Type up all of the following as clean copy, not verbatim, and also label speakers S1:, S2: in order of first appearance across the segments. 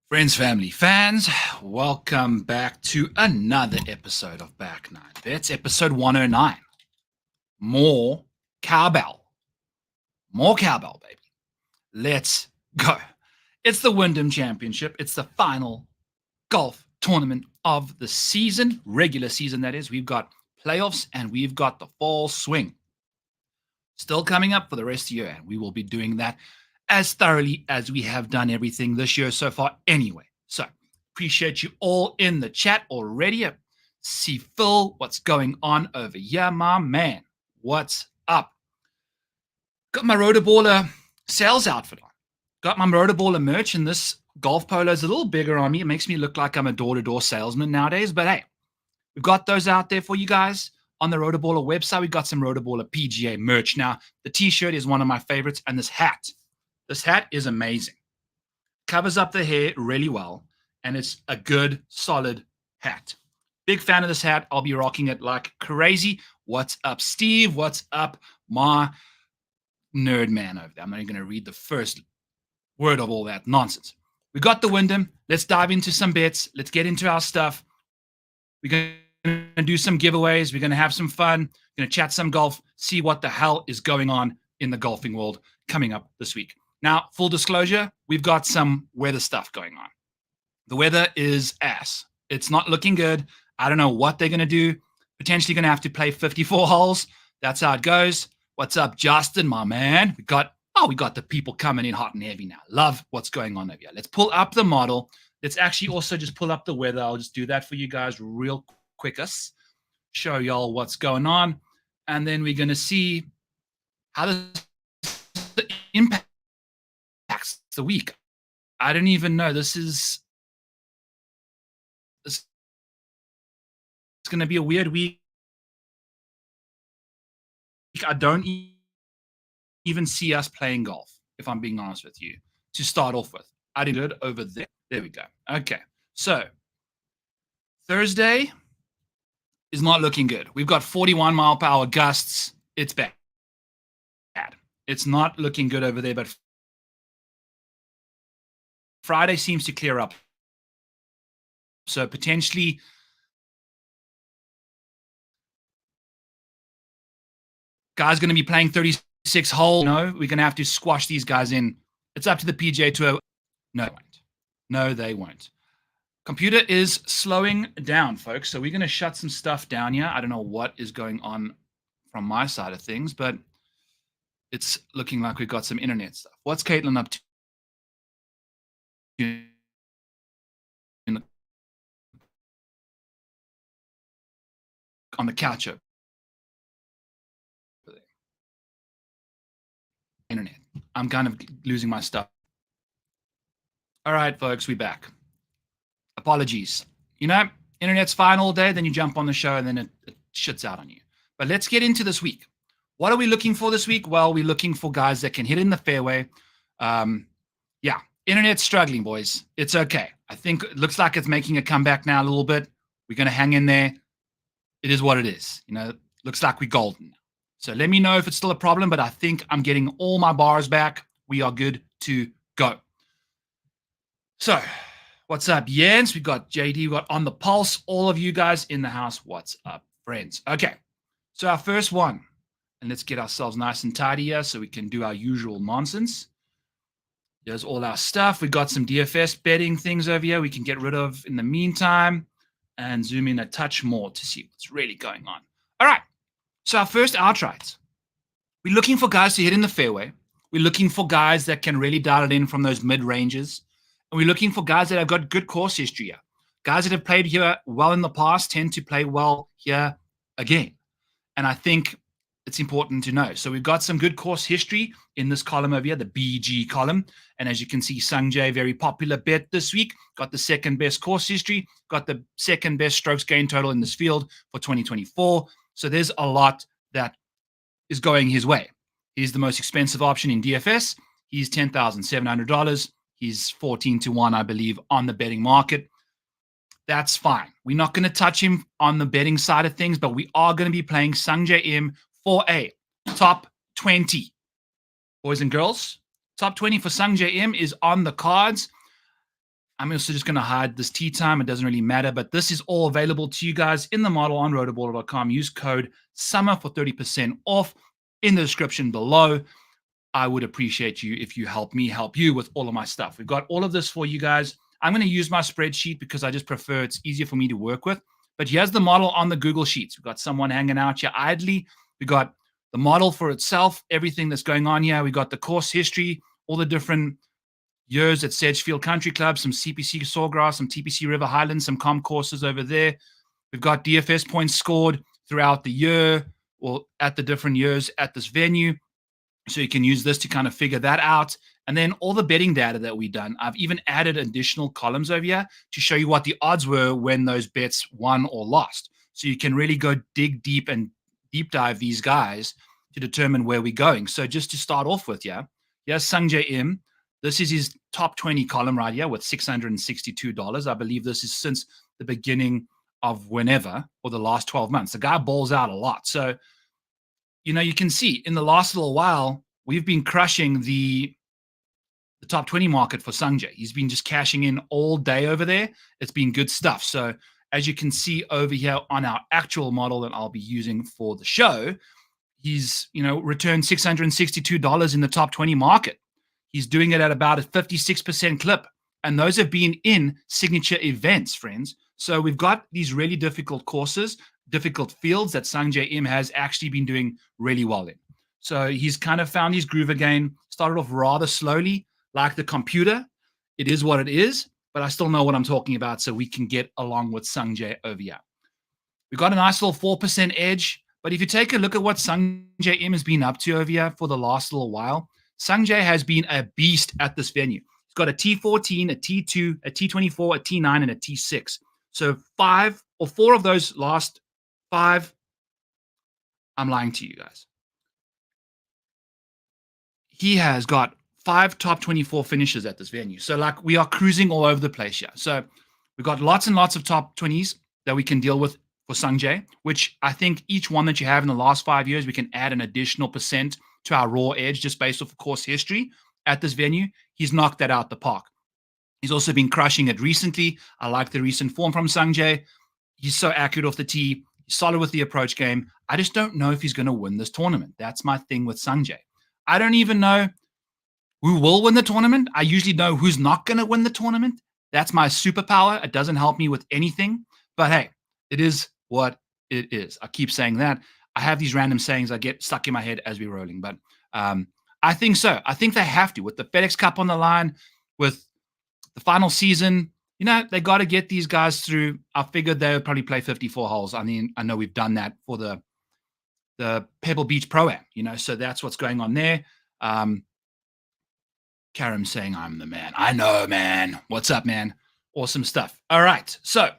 S1: Friends, family, fans, welcome back to another episode of Back Nine Bets, episode 109. More cowbell. More cowbell, baby. Let's go. It's the WYNDHAM Championship. It's the final golf tournament of the season, regular season, that is. We've got playoffs and we've got the fall swing. Still coming up for the rest of the year, and we will be doing that as thoroughly as we have done everything this year so far anyway. So appreciate you all in the chat already. See Phil, what's going on over here, my man? What's up? Got my Rotoballer sales outfit on. Got my Rotoballer merch, and this golf polo is a little bigger on me. It makes me look like I'm a door-to-door salesman nowadays, but hey, we've got those out there for you guys. On the Rotoballer website, we've got some Rotoballer PGA merch. Now, the t-shirt is one of my favorites, and this hat is amazing. Covers up the hair really well, and it's a good, solid hat. Big fan of this hat. I'll be rocking it like crazy. What's up, Steve? What's up, my nerd man over there? I'm not even going to read the first word of all that nonsense. We got the WYNDHAM. Let's dive into some bets. Let's get into our stuff. We're going to do some giveaways. We're going to have some fun. We're going to chat some golf, see what the hell is going on in the golfing world coming up this week. Now, full disclosure, we've got some weather stuff going on. The weather is ass. It's not looking good. I don't know what they're going to do. Potentially going to have to play 54 holes. That's how it goes. What's up, Justin, my man? We got the people coming in hot and heavy now. Love what's going on over here. Let's pull up the model. Let's actually also just pull up the weather. I'll just do that for you guys real quickest. Show y'all what's going on. And then we're going to see how the impact the week. I don't even know. This it's going to be a weird week. I don't even see us playing golf, if I'm being honest with you, to start off with. I did it over there. There we go. Okay. So Thursday is not looking good. We've got 41 mile per hour gusts. It's bad. It's not looking good over there, but Friday seems to clear up. So potentially guys going to be playing 36 hole. No, we're going to have to squash these guys in. It's up to the PGA Tour. No, they won't. No, they won't. Computer is slowing down, folks. So we're going to shut some stuff down here. I don't know what is going on from my side of things, but it's looking like we've got some internet stuff. What's Caitlin up to? On the couch over there. Internet. I'm kind of losing my stuff. All right, folks, we're back. Apologies. You know, internet's fine all day, then you jump on the show and then it shits out on you. But let's get into this week. What are we looking for this week? Well, we're looking for guys that can hit in the fairway. Internet's struggling, boys. It's okay. I think it looks like it's making a comeback now a little bit. We're going to hang in there. It is what it is. You know, looks like we're golden. So let me know if it's still a problem, but I think I'm getting all my bars back. We are good to go. So what's up, Jens? We got JD, we got On the Pulse. All of you guys in the house, what's up, friends? Okay, so our first one, and let's get ourselves nice and tidy here so we can do our usual nonsense. There's all our stuff. We got some DFS betting things over here we can get rid of in the meantime and zoom in a touch more to see what's really going on. All right, so our first outright. We're looking for guys to hit in the fairway. We're looking for guys that can really dial it in from those mid-ranges. And we're looking for guys that have got good course history here. Guys that have played here well in the past tend to play well here again. And I think it's important to know. So we've got some good course history in this column over here, the BG column. And as you can see, Sungjae, very popular bet this week, got the second best course history, got the second best strokes gain total in this field for 2024. So there's a lot that is going his way. He's the most expensive option in DFS. He's $10,700. He's 14-1, I believe, on the betting market. That's fine. We're not going to touch him on the betting side of things, but we are going to be playing Sungjae Im for a top 20. Boys and girls, top 20 for Sungjae Im is on the cards. I'm also just going to hide this tea time. It doesn't really matter, but this is all available to you guys in the model on rotoballer.com. Use code SUMMER for 30% off in the description below. I would appreciate you if you help me help you with all of my stuff. We've got all of this for you guys. I'm going to use my spreadsheet because I just prefer it's easier for me to work with. But here's the model on the Google Sheets. We've got someone hanging out here idly. We got the model for itself, everything that's going on here. We got the course history, all the different years at Sedgefield Country Club, some CPC Sawgrass, some TPC River Highlands, some com courses over there. We've got DFS points scored throughout the year or at the different years at this venue. So you can use this to kind of figure that out. And then all the betting data that we've done. I've even added additional columns over here to show you what the odds were when those bets won or lost. So you can really go dig deep and deep dive these guys to determine where we're going. So just to start off with, here's Sungjae Im. This is his top 20 column right here with $662. I believe this is since the beginning of whenever or the last 12 months. The guy balls out a lot. So, you can see in the last little while, we've been crushing the top 20 market for Sungjae. He's been just cashing in all day over there. It's been good stuff. So as you can see over here on our actual model that I'll be using for the show, he's, returned $662 in the top 20 market. He's doing it at about a 56% clip. And those have been in signature events, friends. So we've got these really difficult courses, difficult fields that Sungjae Im has actually been doing really well in. So he's kind of found his groove again, started off rather slowly, like the computer. It is what it is, but I still know what I'm talking about, so we can get along with Sungjae over here. We've got a nice little 4% edge, but if you take a look at what Sungjae Im has been up to over here for the last little while, Sungjae has been a beast at this venue. He's got a T14, a T2, a T24, a T9, and a T6. So 5 or 4 of those last 5, I'm lying to you guys. He has got 5 top 24 finishes at this venue. So we are cruising all over the place here. So we've got lots and lots of top 20s that we can deal with for Sungjae, which I think each one that you have in the last 5 years, we can add an additional percent to our raw edge just based off of course history at this venue. He's knocked that out the park. He's also been crushing it recently. I like the recent form from Sungjae. He's so accurate off the tee. He's solid with the approach game. I just don't know if he's going to win this tournament. That's my thing with Sungjae. I don't even know who will win the tournament. I usually know who's not going to win the tournament. That's my superpower. It doesn't help me with anything. But hey, it is what it is. I keep saying that. I have these random sayings I get stuck in my head as we're rolling. But I think so. I think they have to. With the FedEx Cup on the line, with the final season, they got to get these guys through. I figured they would probably play 54 holes. I mean, I know we've done that for the Pebble Beach Pro-Am, so that's what's going on there. Karim saying, I'm the man. I know, man. What's up, man? Awesome stuff. All right. So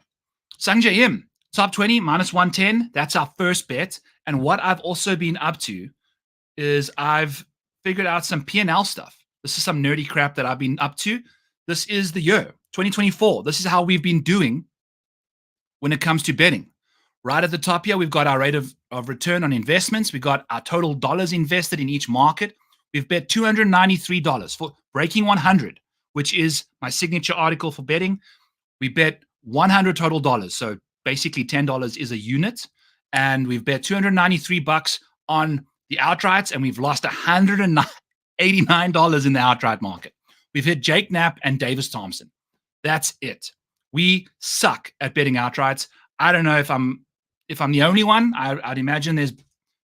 S1: Sungjae Im, top 20, minus 110. That's our first bet. And what I've also been up to is I've figured out some P&L stuff. This is some nerdy crap that I've been up to. This is the year, 2024. This is how we've been doing when it comes to betting. Right at the top here, we've got our rate of return on investments. We've got our total dollars invested in each market. We've bet $293 for breaking 100, which is my signature article for betting. We bet 100 total dollars. So basically $10 is a unit. And we've bet $293 on the outrights, and we've lost $189 in the outright market. We've hit Jake Knapp and Davis Thompson. That's it. We suck at betting outrights. I don't know if I'm the only one. I'd imagine there's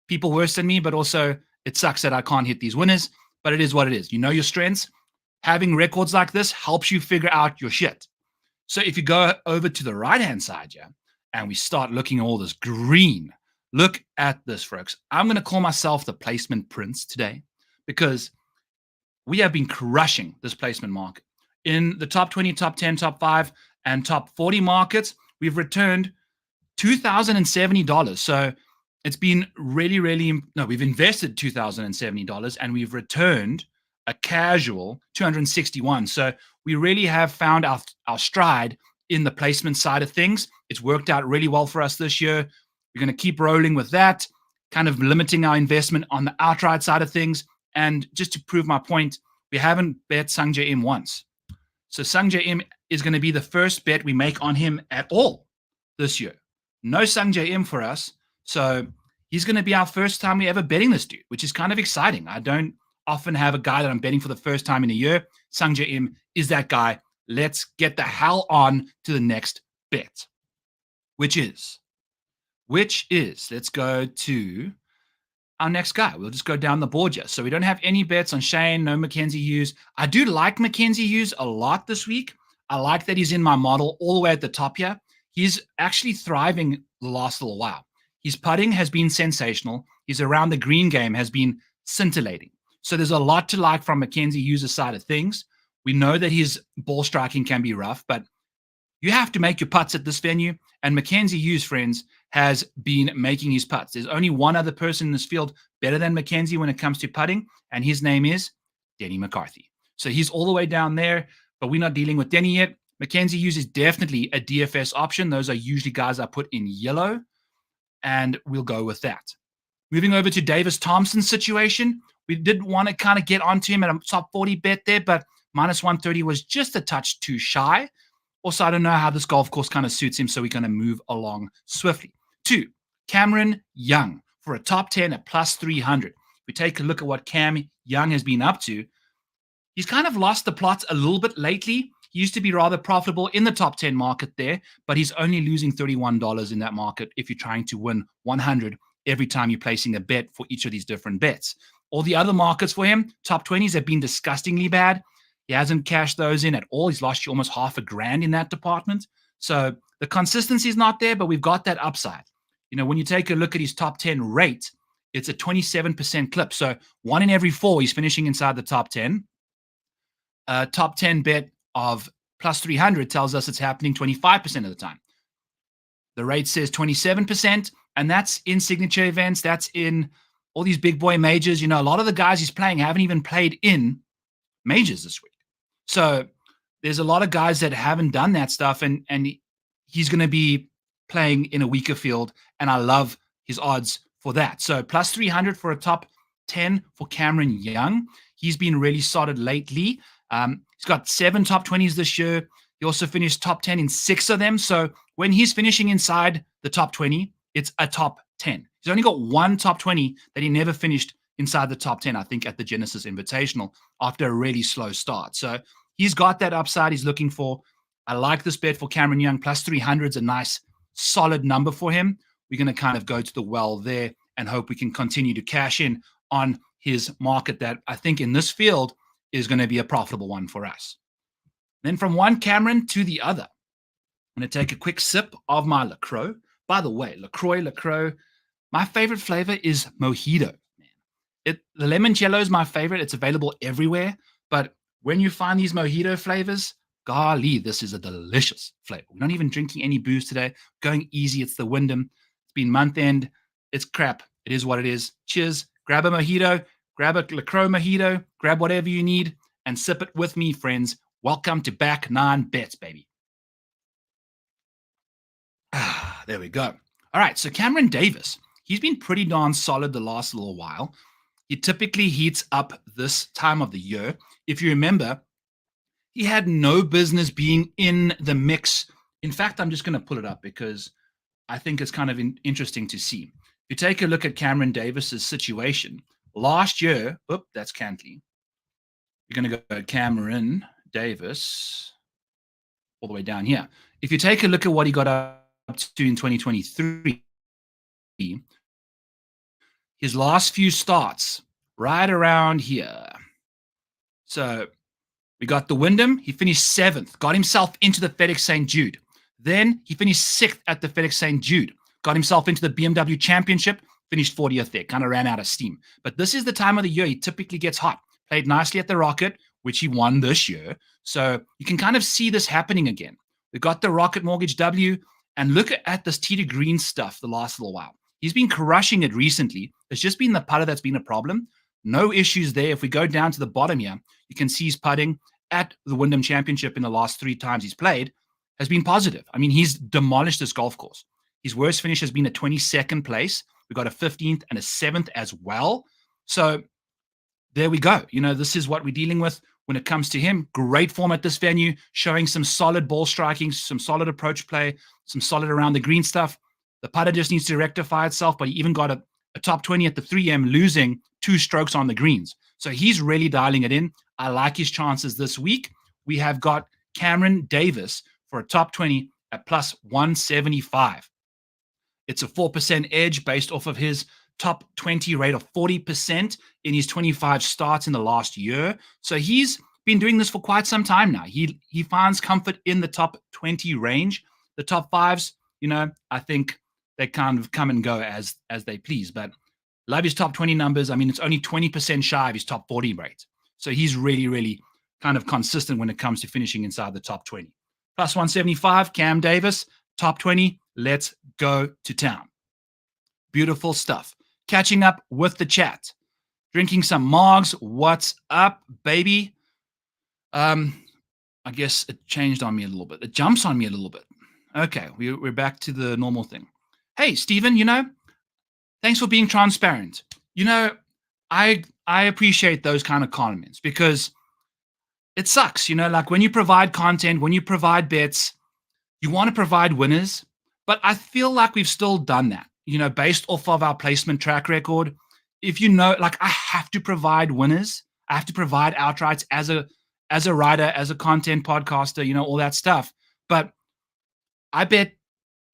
S1: people worse than me, but also it sucks that I can't hit these winners, but it is what it is. You know your strengths. Having records like this helps you figure out your shit. So if you go over to the right-hand side here, and we start looking at all this green, look at this, folks. I'm going to call myself the placement prince today because we have been crushing this placement market. In the top 20, top 10, top 5, and top 40 markets, we've returned $2,070. So it's been really, we've invested $2,070 and we've returned a casual 261. So we really have found our stride in the placement side of things. It's worked out really well for us this year. We're going to keep rolling with that, kind of limiting our investment on the outright side of things. And just to prove my point, we haven't bet Sungjae Im once. So Sungjae Im is going to be the first bet we make on him at all this year. No Sungjae Im for us. So he's going to be our first time we ever betting this dude, which is kind of exciting. I don't often have a guy that I'm betting for the first time in a year. Sungjae Im is that guy. Let's get the hell on to the next bet, which is, let's go to our next guy. We'll just go down the board here. So we don't have any bets on Shane, no Mackenzie Hughes. I do like Mackenzie Hughes a lot this week. I like that he's in my model all the way at the top here. He's actually thriving the last little while. His putting has been sensational. His around the green game has been scintillating. So there's a lot to like from Mackenzie Hughes' side of things. We know that his ball striking can be rough, but you have to make your putts at this venue. And Mackenzie Hughes, friends, has been making his putts. There's only one other person in this field better than Mackenzie when it comes to putting, and his name is Denny McCarthy. So he's all the way down there, but we're not dealing with Denny yet. Mackenzie Hughes is definitely a DFS option. Those are usually guys I put in yellow, and we'll go with that. Moving over to Davis Thompson's situation, we did want to kind of get onto him at a top 40 bet there, but minus 130 was just a touch too shy. Also, I don't know how this golf course kind of suits him, so we're going to move along swiftly. 2, Cameron Young for a top 10 at plus 300. If we take a look at what Cam Young has been up to, he's kind of lost the plot a little bit lately. He used to be rather profitable in the top 10 market there, but he's only losing $31 in that market if you're trying to win 100 every time you're placing a bet for each of these different bets. All the other markets for him, top 20s, have been disgustingly bad. He hasn't cashed those in at all. He's lost you almost $1,000 in that department. So the consistency is not there, but we've got that upside. You know, when you take a look at his top 10 rate, it's a 27% clip. So 1 in every 4, he's finishing inside the top 10. Top 10 bet of plus 300 tells us it's happening 25% of the time. The rate says 27%, and that's in signature events. That's in all these big boy majors. You know, a lot of the guys he's playing haven't even played in majors this week. So there's a lot of guys that haven't done that stuff, and he's going to be playing in a weaker field, and I love his odds for that. So plus 300 for a top 10 for Cameron Young. He's been really solid lately. He's got 7 top 20s this year. He also finished top 10 in 6 of them. So when he's finishing inside the top 20, it's a top 10. He's only got 1 top 20 that he never finished inside the top 10, I think, at the Genesis Invitational after a really slow start. So he's got that upside he's looking for. I like this bet for Cameron Young. Plus 300 is a nice, solid number for him. We're going to kind of go to the well there and hope we can continue to cash in on his market that I think in this field is going to be a profitable one for us. Then from one Cameron to the other, I'm going to take a quick sip of my LaCroix. By the way, LaCroix, my favorite flavor is mojito. The limoncello is my favorite. It's available everywhere. But when you find these mojito flavors, golly, this is a delicious flavor. We're not even drinking any booze today. Going easy. It's the Wyndham. It's been month end. It's crap. It is what it is. Cheers. Grab a mojito. Grab a LaCroix mojito. Grab whatever you need and sip it with me, friends. Welcome to Back 9 Bets, baby. There we go. All right, so Cameron Davis. He's been pretty darn solid the last little while. He typically heats up this time of the year. If you remember, he had no business being in the mix. In fact, I'm just going to pull it up because I think it's kind of interesting to see. If you take a look at Cameron Davis's situation, last year, that's Cantley. You're going to go Cameron Davis all the way down here. If you take a look at what he got up to in 2023, his last few starts, right around here. So we got the Wyndham. He finished 7th, got himself into the FedEx St. Jude. Then he finished 6th at the FedEx St. Jude, got himself into the BMW Championship, finished 40th there, kind of ran out of steam. But this is the time of the year he typically gets hot. Played nicely at the Rocket, which he won this year. So you can kind of see this happening again. We got the Rocket Mortgage W, and look at this tee to green stuff the last little while. He's been crushing it recently. It's just been the putter that's been a problem. No issues there. If we go down to the bottom here, you can see he's putting at the Wyndham Championship in the last 3 times he's played has been positive. I mean, he's demolished this golf course. His worst finish has been a 22nd place. We got a 15th and a 7th as well. So there we go. You know, this is what we're dealing with. when it comes to him. Great form at this venue, showing some solid ball striking, some solid approach play, some solid around the green stuff. The putter just needs to rectify itself, but he even got a top 20 at the 3M, losing 2 strokes on the greens. So he's really dialing it in. I like his chances this week. We have got Cameron Davis for a top 20 at plus 175. It's a 4% edge based off of his top 20 rate of 40% in his 25 starts in the last year. So he's been doing this for quite some time now. He finds comfort in the top 20 range. The top 5s, I think they kind of come and go as they please. But love his top 20 numbers. I mean, it's only 20% shy of his top 40 rate. So he's really, really kind of consistent when it comes to finishing inside the top 20. Plus 175, Cam Davis, top 20. Let's go to town. Beautiful stuff. Catching up with the chat. Drinking some Margs. What's up, baby? I guess it changed on me a little bit. It jumps on me a little bit. Okay, we're back to the normal thing. Hey, Stephen, thanks for being transparent. I appreciate those kind of comments because it sucks, like when you provide content, when you provide bets, you want to provide winners, but I feel like we've still done that, based off of our placement track record. If like I have to provide winners, I have to provide outrights as a writer, as a content podcaster, all that stuff. But I bet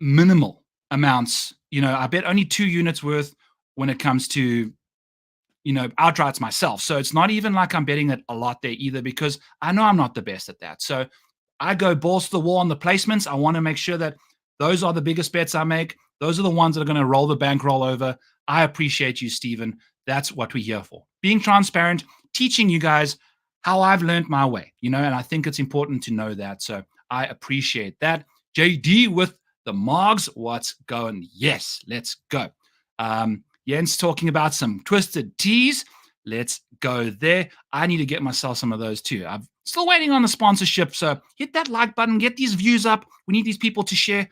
S1: minimal amounts, I bet only 2 units worth when it comes to outrights myself. So it's not even like I'm betting it a lot there either, because I know I'm not the best at that. So I go balls to the wall on the placements. I want to make sure that those are the biggest bets I make. Those are the ones that are going to roll the bankroll over. I appreciate you, Stephen. That's what we're here for. Being transparent, teaching you guys how I've learned my way, and I think it's important to know that. So I appreciate that. JD with the Margs, what's going? Yes, let's go. Jens talking about some twisted teas. Let's go there. I need to get myself some of those too. I'm still waiting on the sponsorship. So hit that like button, get these views up. We need these people to share,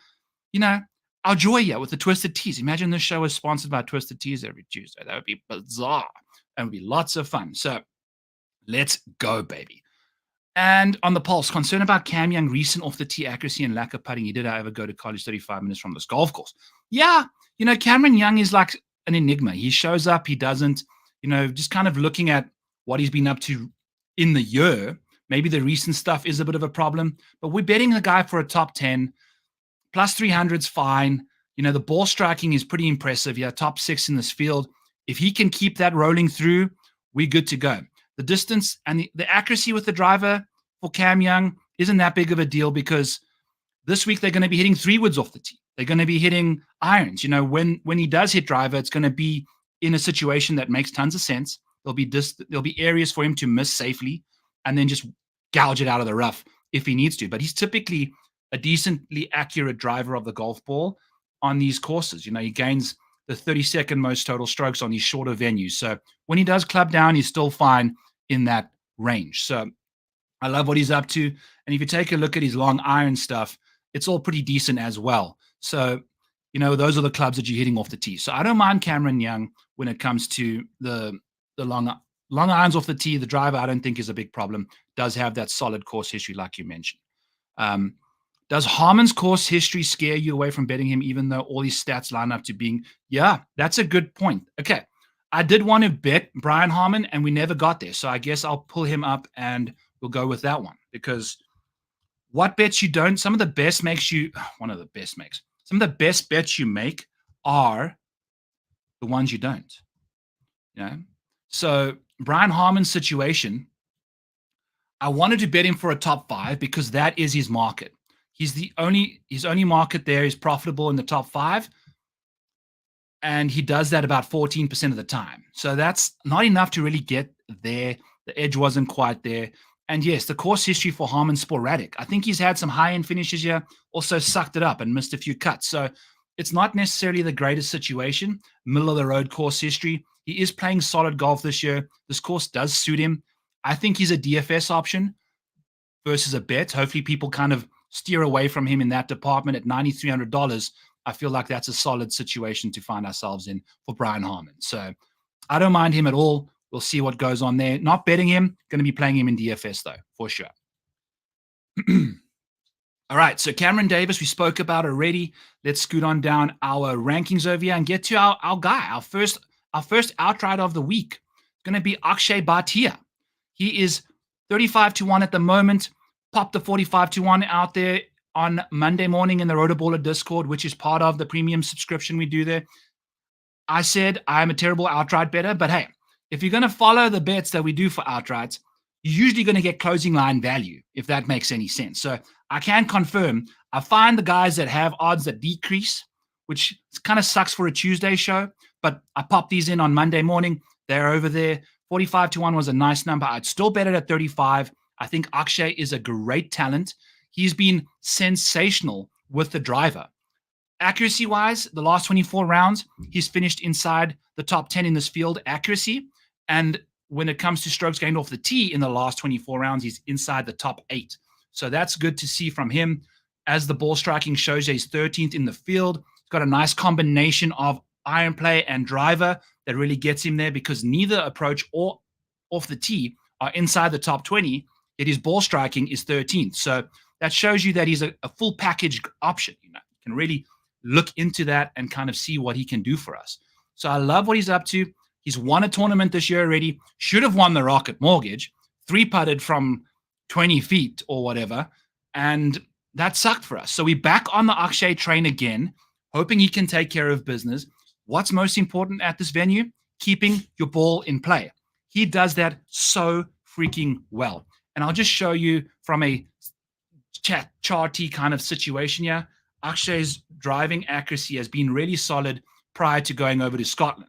S1: our joy here with the twisted teas. Imagine this show is sponsored by Twisted Teas every Tuesday. That would be bizarre. That would be lots of fun. So let's go, baby. And on the pulse, concern about Cam Young recent off the tee accuracy and lack of putting. He did, however, go to college 35 minutes from this golf course. Yeah, Cameron Young is like an enigma. He shows up, he doesn't, just kind of looking at what he's been up to in the year. Maybe the recent stuff is a bit of a problem, but we're betting the guy for a top 10. Plus 300's fine. The ball striking is pretty impressive. Yeah, top 6 in this field. If he can keep that rolling through, we're good to go. The distance and the accuracy with the driver for Cam Young isn't that big of a deal, because this week they're going to be hitting 3-woods off the tee. They're going to be hitting irons. When he does hit driver, it's going to be in a situation that makes tons of sense. There'll be areas for him to miss safely and then just gouge it out of the rough if he needs to. But he's typically a decently accurate driver of the golf ball on these courses. He gains the 32nd most total strokes on these shorter venues. So when he does club down, he's still fine in that range. So I love what he's up to. And if you take a look at his long iron stuff, it's all pretty decent as well. So, those are the clubs that you're hitting off the tee. So I don't mind Cameron Young when it comes to the long irons off the tee. The driver, I don't think, is a big problem. Does have that solid course history, like you mentioned. Does Harman's course history scare you away from betting him, even though all these stats line up to being? Yeah, that's a good point. Okay, I did want to bet Brian Harman, and we never got there. So I guess I'll pull him up, and we'll go with that one, because what bets you don't, some of the best bets you make are the ones you don't. So Brian Harman's situation, I wanted to bet him for a top 5 because that is his market. His only market there is profitable in the top 5. And he does that about 14% of the time. So that's not enough to really get there. The edge wasn't quite there. And yes, the course history for Harman's sporadic. I think he's had some high-end finishes here, also sucked it up and missed a few cuts. So it's not necessarily the greatest situation. Middle-of-the-road course history. He is playing solid golf this year. This course does suit him. I think he's a DFS option versus a bet. Hopefully people kind of steer away from him in that department at $9,300. I feel like that's a solid situation to find ourselves in for Brian Harman. So I don't mind him at all We'll see what goes on there. Not betting him. Going to be playing him in DFS, though, for sure. All right, so Cameron Davis, we spoke about already. Let's scoot on down our rankings over here and get to our guy, our first outright of the week. It's going to be Akshay Bhatia. He is 35-1 at the moment. Pop the 45-1 out there on Monday morning in the Rotoballer Discord, which is part of the premium subscription we do there. I said I'm a terrible outright bettor, but hey, if you're going to follow the bets that we do for outrights, you're usually going to get closing line value, if that makes any sense. So I can confirm, I find the guys that have odds that decrease, which kind of sucks for a Tuesday show, but I pop these in on Monday morning. They're over there. 45-1 was a nice number. I'd still bet it at 35. I think Akshay is a great talent. He's been sensational with the driver. Accuracy-wise, the last 24 rounds, he's finished inside the top 10 in this field accuracy. And when it comes to strokes gained off the tee in the last 24 rounds, he's inside the top 8. So that's good to see from him. As the ball striking shows, he's 13th in the field. He's got a nice combination of iron play and driver that really gets him there, because neither approach or off the tee are inside the top 20, yet his ball striking is 13th. So that shows you that he's a full package option. You can really look into that and kind of see what he can do for us. So I love what he's up to. He's won a tournament this year already. Should have won the Rocket Mortgage. 3-putted from 20 feet or whatever. And that sucked for us. So we're back on the Akshay train again, hoping he can take care of business. What's most important at this venue? Keeping your ball in play. He does that so freaking well. And I'll just show you from a charty kind of situation here. Akshay's driving accuracy has been really solid prior to going over to Scotland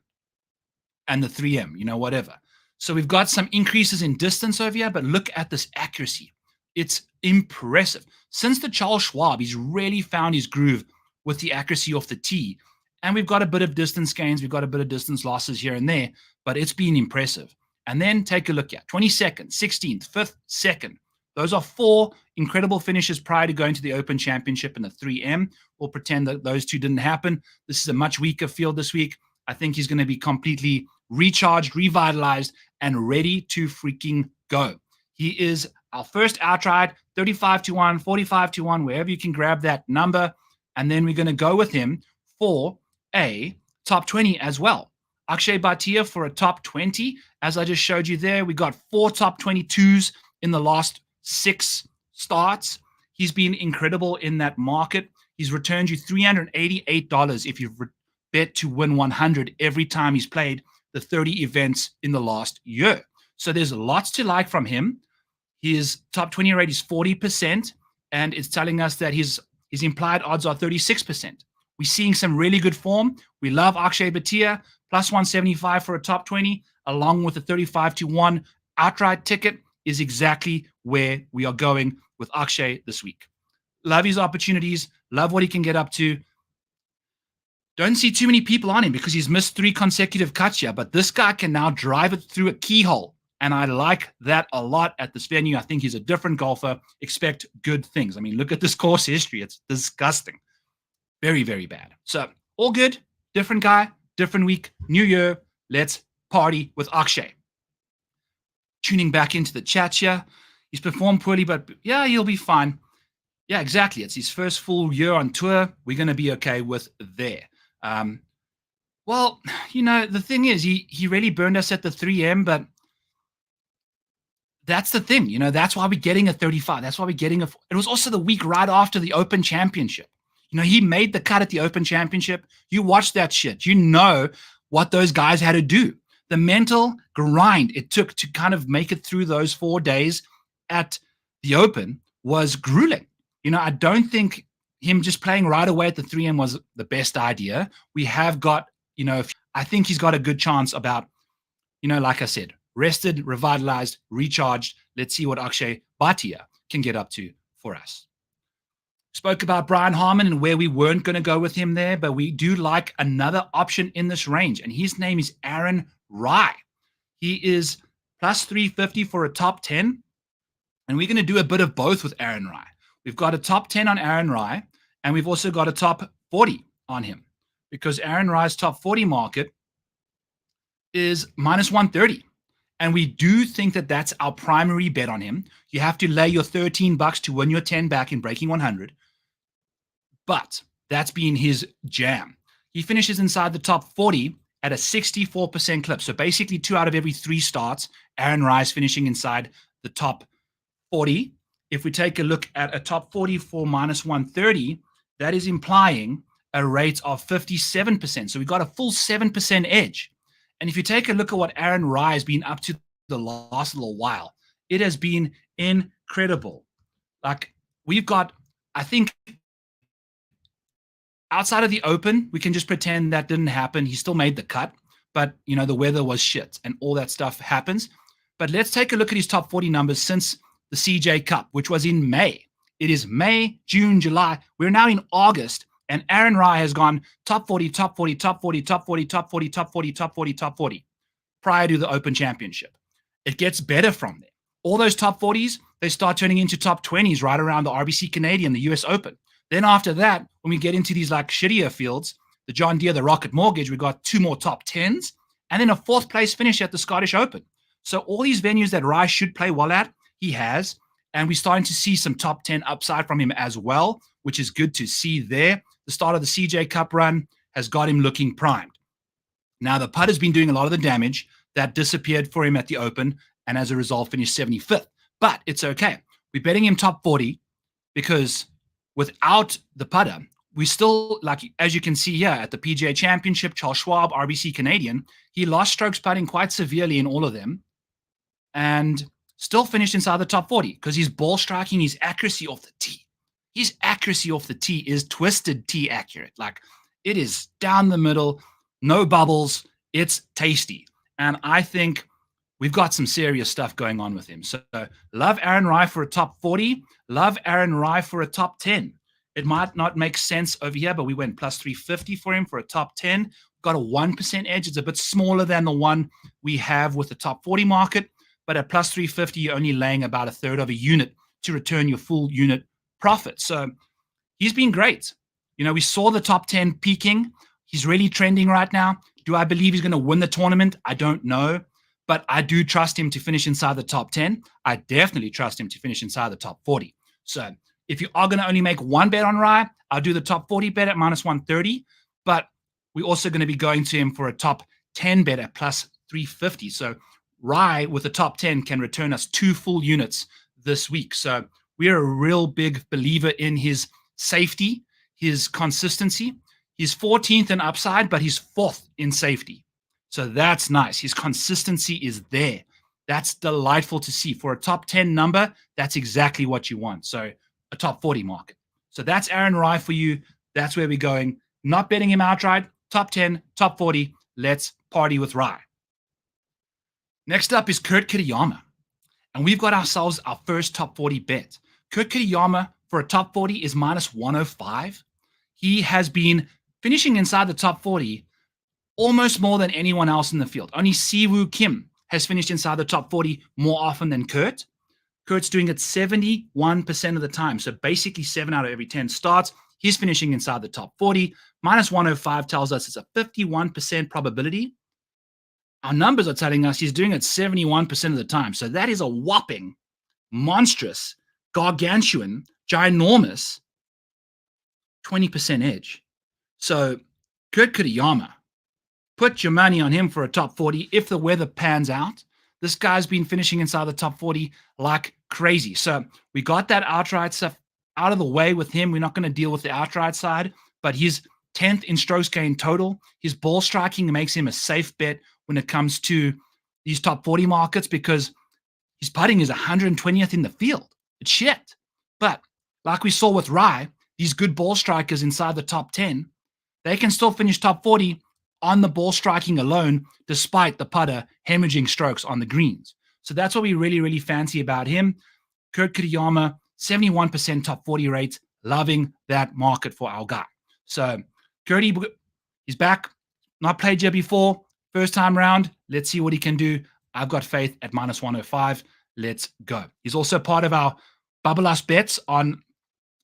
S1: and the 3M, whatever. So we've got some increases in distance over here, but look at this accuracy. It's impressive. Since the Charles Schwab, he's really found his groove with the accuracy off the tee. And we've got a bit of distance gains. We've got a bit of distance losses here and there, but it's been impressive. And then take a look at 22nd, 16th, 5th, 2nd. Those are 4 incredible finishes prior to going to the Open Championship and the 3M. We'll pretend that those two didn't happen. This is a much weaker field this week. I think he's going to be completely recharged, revitalized, and ready to freaking go. He is our first outright, 35-1, 45-1, wherever you can grab that number. And then we're going to go with him for a top 20 as well. Akshay Bhatia for a top 20. As I just showed you there, we got 4 top 22s in the last 6 starts. He's been incredible in that market. He's returned you $388 if you've bet to win 100 every time he's played the 30 events in the last year. So there's lots to like from him. His top 20 rate is 40%, and it's telling us that his implied odds are 36%. We're seeing some really good form. We love Akshay Bhatia, plus 175 for a top 20, along with a 35-1 outright ticket is exactly where we are going with Akshay this week. Love his opportunities. Love what he can get up to. Don't see too many people on him because he's missed 3 consecutive cuts here, but this guy can now drive it through a keyhole, and I like that a lot at this venue. I think he's a different golfer. Expect good things. I mean, look at this course history. It's disgusting. Very, very bad. So all good. Different guy, different week, new year. Let's party with Akshay. Tuning back into the chat here. He's performed poorly, but yeah, he'll be fine. Yeah, exactly. It's his first full year on tour. We're going to be okay with there. Well, the thing is, he really burned us at the 3M, but that's the thing. That's why we're getting a 35. That's why we're getting it was also the week right after the Open Championship. He made the cut at the Open Championship. You watch that shit. You know what those guys had to do. The mental grind it took to kind of make it through those 4 days at the Open was grueling. I don't think him just playing right away at the 3M was the best idea. We have got, I think he's got a good chance about, like I said, rested, revitalized, recharged. Let's see what Akshay Bhatia can get up to for us. Spoke about Brian Harman and where we weren't going to go with him there, but we do like another option in this range, and his name is Aaron Rai. He is plus 350 for a top 10, and we're going to do a bit of both with Aaron Rai. We've got a top 10 on Aaron Rai, and we've also got a top 40 on him, because Aaron Rai's top 40 market is minus 130. And we do think that that's our primary bet on him. You have to lay your $13 to win your 10 back in breaking 100. But that's been his jam. He finishes inside the top 40 at a 64% clip. So basically 2 out of every 3 starts, Aaron Rai finishing inside the top 40. If we take a look at a top 40 for minus 130, that is implying a rate of 57%. So we got a full 7% edge. And if you take a look at what Aaron Rai has been up to the last little while, it has been incredible. Like, we've got, I think, outside of the Open, we can just pretend that didn't happen. He still made the cut, but the weather was shit and all that stuff happens. But let's take a look at his top 40 numbers since the CJ Cup, which was in May. It is May, June, July. We're now in August, and Aaron Rai has gone top 40, top 40, top 40, top 40, top 40, top 40, top 40, top 40 prior to the Open Championship. It gets better from there. All those top 40s, they start turning into top 20s right around the RBC Canadian, the US Open. Then after that, when we get into these like shittier fields, the John Deere, the Rocket Mortgage, we got 2 more top 10s, and then a 4th place finish at the Scottish Open. So all these venues that Rai should play well at, he has, and we're starting to see some top 10 upside from him as well, which is good to see there. The start of the CJ Cup run has got him looking primed. Now, the putt has been doing a lot of the damage. That disappeared for him at the Open, and as a result, finished 75th. But it's okay. We're betting him top 40 because without the putter, we still, like, as you can see here at the PGA Championship, Charles Schwab, RBC Canadian, he lost strokes putting quite severely in all of them and still finished inside the top 40 because his ball striking, his accuracy off the tee. His accuracy off the tee is twisted tee accurate. Like, it is down the middle, no bubbles. It's tasty. And I think we've got some serious stuff going on with him. So love Aaron Rai for a top 40. Love Aaron Rai for a top 10. It might not make sense over here, but we went plus 350 for him for a top 10. Got a 1% edge. It's a bit smaller than the one we have with the top 40 market. But at plus 350, you're only laying about a third of a unit to return your full unit profit. So he's been great. We saw the top 10 peaking. He's really trending right now. Do I believe he's going to win the tournament? I don't know. But I do trust him to finish inside the top 10. I definitely trust him to finish inside the top 40. So if you are going to only make one bet on Rai, I'll do the top 40 bet at minus 130. But we're also going to be going to him for a top 10 bet at plus 350. So Rai with the top 10 can return us 2 full units this week. So we're a real big believer in his safety, his consistency. He's 14th in upside, but he's 4th in safety. So that's nice. His consistency is there. That's delightful to see. For a top 10 number, that's exactly what you want. So a top 40 market. So that's Aaron Rai for you. That's where we're going. Not betting him outright. Top 10, top 40. Let's party with Rai. Next up is Kurt Kitayama. And we've got ourselves our first top 40 bet. Kurt Kitayama for a top 40 is minus 105. He has been finishing inside the top 40 almost more than anyone else in the field. Only Siwoo Kim has finished inside the top 40 more often than Kurt. Kurt's doing it 71% of the time. So basically 7 out of every 10 starts, he's finishing inside the top 40. Minus 105 tells us it's a 51% probability. Our numbers are telling us he's doing it 71% of the time. So that is a whopping, monstrous, gargantuan, ginormous 20% edge. So Kurt Kitayama, put your money on him for a top 40 if the weather pans out. This guy's been finishing inside the top 40 like crazy. So we got that outright stuff out of the way with him. We're not going to deal with the outright side, but he's 10th in strokes gained total. His ball striking makes him a safe bet when it comes to these top 40 markets because his putting is 120th in the field. It's shit. But like we saw with Rai, these good ball strikers inside the top 10, they can still finish top 40 on the ball striking alone, despite the putter hemorrhaging strokes on the greens. So that's what we really, really fancy about him. Kurt Kitayama, 71% top 40 rates, loving that market for our guy. So Kurtie, he's back, not played here before, first time round. Let's see what he can do. I've got faith at minus 105. Let's go. He's also part of our Bubble Us bets on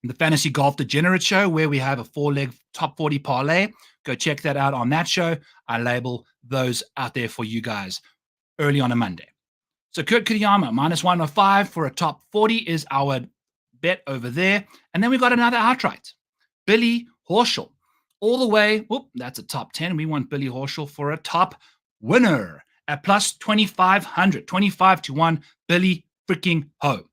S1: the Fantasy Golf Degenerate show, where we have a 4-leg top 40 parlay. Go check that out on that show. I label those out there for you guys early on a Monday. So Kurt Kitayama, -105 for a top 40 is our bet over there. And then we've got another outright. Billy Horschel. All the way, whoop, that's a top 10. We want Billy Horschel for a top winner at plus 2,500, 25 to 1. Billy freaking ho.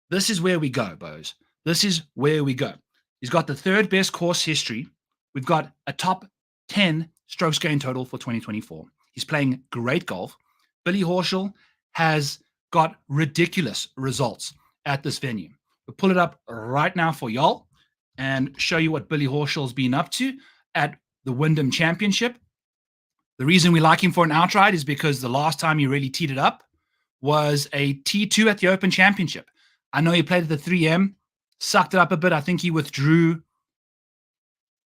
S1: This is where we go, Bows. This is where we go. He's got the third best course history. We've got a top 10 strokes gain total for 2024. He's playing great golf. Billy Horschel has got ridiculous results at this venue. We'll pull it up right now for y'all and show you what Billy Horschel's been up to at the WYNDHAM Championship. The reason we like him for an outright is because the last time he really teed it up was a T2 at the Open Championship. I know he played at the 3M, sucked it up a bit. I think he withdrew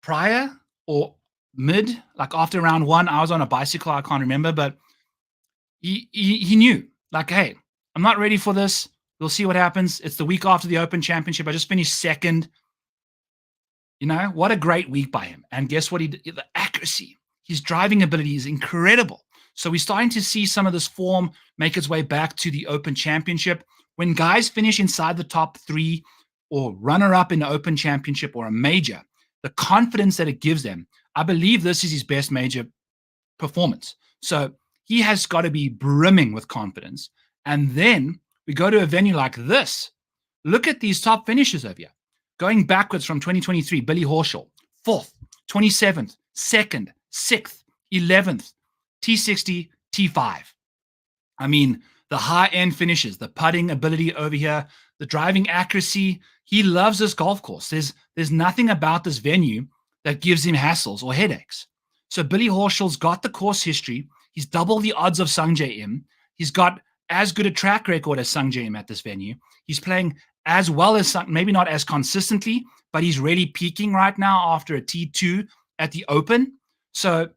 S1: prior or mid, like after round 1. I was on a bicycle, I can't remember, but he knew, like, hey, I'm not ready for this. We'll see what happens. It's the week after the Open Championship. I just finished second. You know, what a great week by him. And guess what he did? The accuracy. His driving ability is incredible. So we're starting to see some of this form make its way back to the Open Championship. When guys finish inside the top 3 or runner-up in the Open Championship or a major, the confidence that it gives them, I believe this is his best major performance. So he has got to be brimming with confidence. And then we go to a venue like this. Look at these top finishes over here. Going backwards from 2023, Billy Horschel, 4th, 27th, 2nd, 6th, 11th, T60, T5. I mean, the high-end finishes, the putting ability over here, the driving accuracy. He loves this golf course. There's nothing about this venue that gives him hassles or headaches. So Billy Horschel's got the course history. He's double the odds of Sungjae Im. He's got as good a track record as Sungjae Im at this venue. He's playing as well as, maybe not as consistently, but he's really peaking right now after a T2 at the Open. So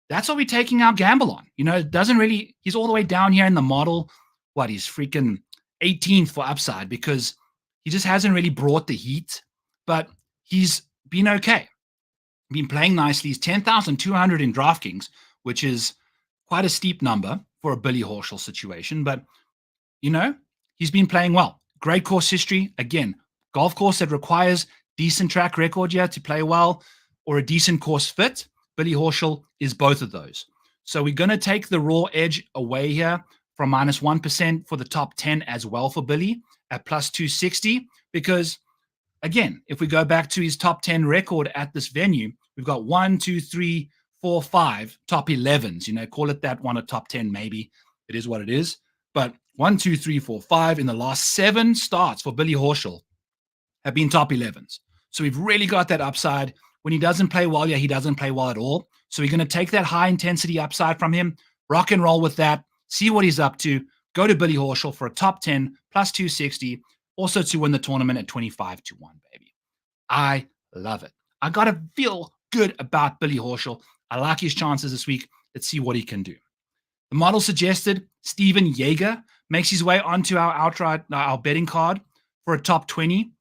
S1: that's what we're taking our gamble on. You know, it doesn't really, he's all the way down here in the model. What, he's freaking 18th for upside because he just hasn't really brought the heat, but he's been okay. Been playing nicely. He's 10,200 in DraftKings, which is quite a steep number for a Billy Horschel situation, but, you know, he's been playing well. Great course history. Again, golf course that requires decent track record here to play well or a decent course fit. Billy Horschel is both of those. So we're going to take the raw edge away here from -1% for the top 10 as well for Billy at plus 260 because, again, if we go back to his top 10 record at this venue, we've got 1, 2, 3, 4, 5 top 11s. You know, call it that one a top 10 maybe. It is what it is. But 1, 2, 3, 4, 5 in the last 7 starts for Billy Horschel have been top 11s. So we've really got that upside. When he doesn't play well, he doesn't play well at all. So we're going to take that high intensity upside from him, rock and roll with that, see what he's up to, go to Billy Horschel for a top 10 plus 260, also to win the tournament at 25 to 1, baby. I love it. I got to feel good about Billy Horschel. I like his chances this week. Let's see what he can do. The model suggested Steven Yeager makes his way onto our betting card for a top 20.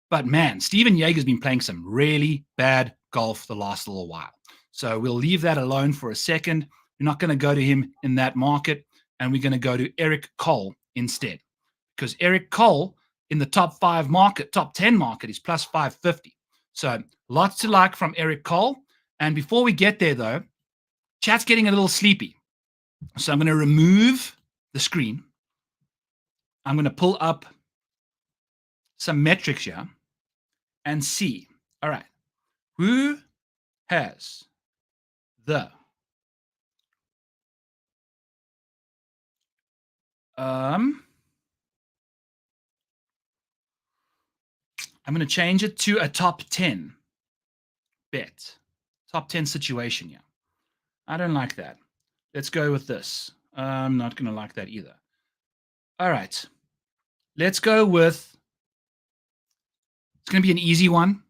S1: But man, Steven Yeager's been playing some really bad golf the last little while. So we'll leave that alone for a second. We're not going to go to him in that market, and we're going to go to Eric Cole instead. Because Eric Cole in the top 5 market, top 10 market is plus 550. So lots to like from Eric Cole. And before we get there, though, chat's getting a little sleepy. So I'm going to remove the screen. I'm going to pull up some metrics here and see. All right. Who has the I'm going to change it to a top 10 bet. Top 10 situation here. I don't like that. Let's go with this. I'm not going to like that either. All right. Let's go with, it's going to be an easy one.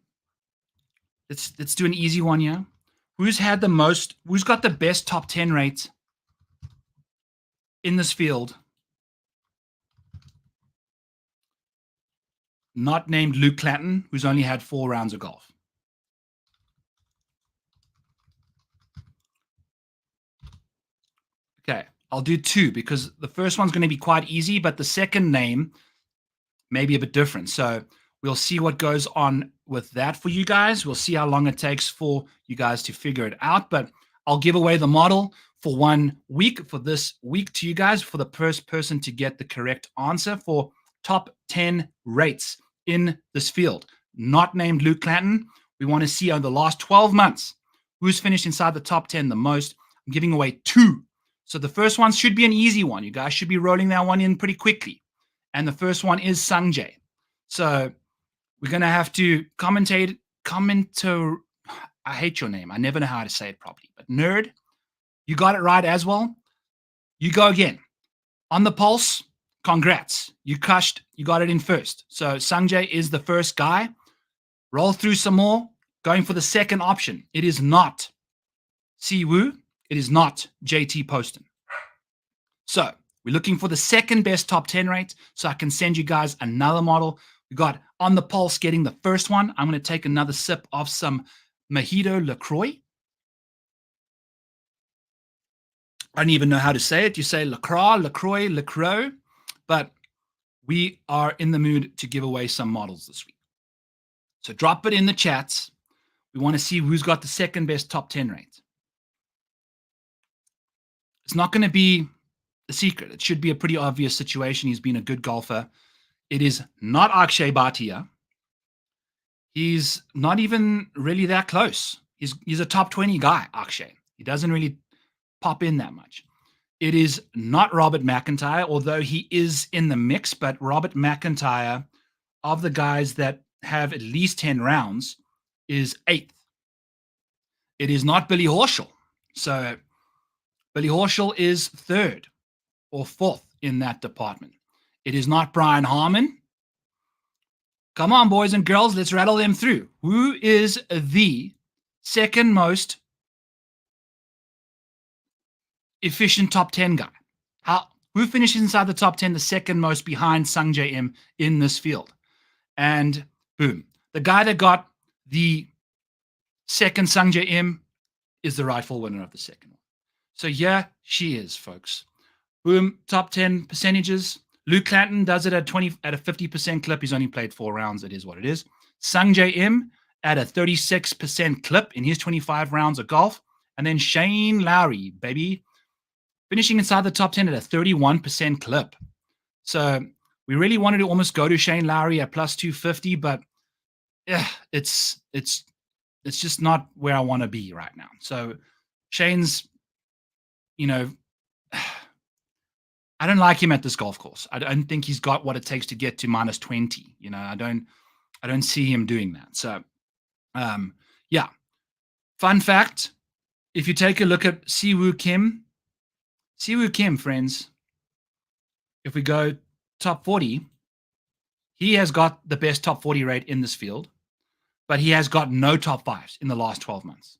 S1: Let's do an easy one here. Who's got the best top 10 rate in this field? Not named Luke Clanton, who's only had 4 rounds of golf. Okay, I'll do two because the first one's going to be quite easy, but the second name may be a bit different. So we'll see what goes on with that for you guys. We'll see how long it takes for you guys to figure it out. But I'll give away the model for 1 week, for this week to you guys, for the first person to get the correct answer for top 10 rates in this field. Not named Luke Clanton. We want to see over the last 12 months who's finished inside the top 10 the most. I'm giving away two. So the first one should be an easy one. You guys should be rolling that one in pretty quickly. And the first one is Sungjae. So we're going to have to I hate your name. I never know how to say it properly. But Nerd, you got it right as well. You go again. On the pulse, congrats. You crushed. You got it in first. So Sungjae is the first guy. Roll through some more. Going for the second option. It is not Siwoo. It is not JT Poston. So we're looking for the second best top 10 rate so I can send you guys another model. We got On the Pulse getting the first one. I'm going to take another sip of some Mojito LaCroix. I don't even know how to say it. You say LaCroix, but we are in the mood to give away some models this week. So drop it in the chats. We want to see who's got the second best top 10 rate. It's not going to be a secret. It should be a pretty obvious situation. He's been a good golfer. It is not Akshay Bhatia. He's not even really that close. He's a top 20 guy, Akshay. He doesn't really pop in that much. It is not Robert McIntyre, although he is in the mix, but Robert McIntyre, of the guys that have at least 10 rounds, is 8th. It is not Billy Horschel. So Billy Horschel is 3rd or 4th in that department. It is not Brian Harman. Come on, boys and girls, let's rattle them through. Who is the second most efficient top 10 guy? Who finishes inside the top 10, the second most behind Sungjae Im in this field? And boom. The guy that got the second Sungjae Im is the rightful winner of the second one. So yeah, she is, folks. Boom, top 10 percentages. Luke Clanton does it at a 50% clip. He's only played 4 rounds. It is what it is. Sungjae Im at a 36% clip in his 25 rounds of golf. And then Shane Lowry, baby, finishing inside the top 10 at a 31% clip. So we really wanted to almost go to Shane Lowry at plus 250, but it's just not where I want to be right now. So Shane's, I don't like him at this golf course. I don't think he's got what it takes to get to minus 20. I don't see him doing that. So, yeah. Fun fact, if you take a look at Siwoo Kim, friends, if we go top 40, he has got the best top 40 rate in this field, but he has got no top 5s in the last 12 months.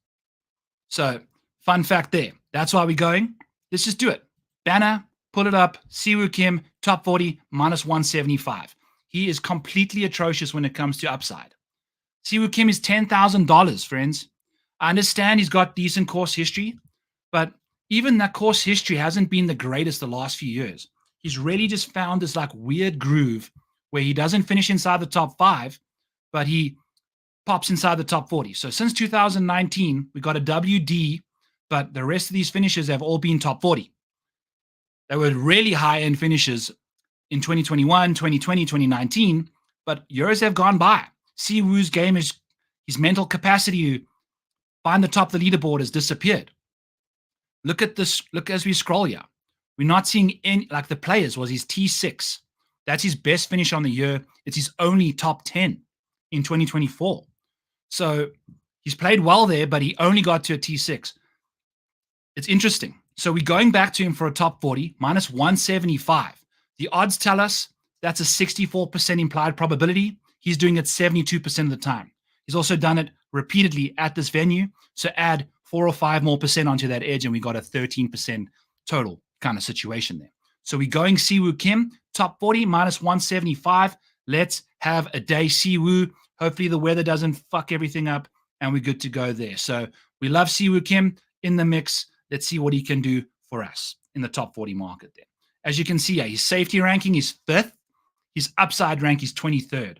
S1: So, fun fact there. That's why we're going. Let's just do it. Banner, pull it up. Siwoo Kim, top 40, minus 175. He is completely atrocious when it comes to upside. Siwoo Kim is $10,000, friends. I understand he's got decent course history, but even that course history hasn't been the greatest the last few years. He's really just found this weird groove where he doesn't finish inside the top 5, but he pops inside the top 40. So since 2019, we got a WD, but the rest of these finishes have all been top 40. They were really high-end finishes in 2021, 2020, 2019, but years have gone by. Siwoo's game his mental capacity to find the top of the leaderboard has disappeared. Look at this. Look as we scroll here. We're not seeing any, the players was his T6. That's his best finish on the year. It's his only top 10 in 2024. So he's played well there, but he only got to a T6. It's interesting. So we're going back to him for a top 40, minus 175. The odds tell us that's a 64% implied probability. He's doing it 72% of the time. He's also done it repeatedly at this venue. So add 4 or 5 more percent onto that edge, and we got a 13% total kind of situation there. So we're going Siwoo Kim, top 40, minus 175. Let's have a day, Siwoo. Hopefully the weather doesn't fuck everything up, and we're good to go there. So we love Siwoo Kim in the mix. Let's see what he can do for us. in the top 40 market there. As you can see, his safety ranking is 5th. His upside rank is 23rd.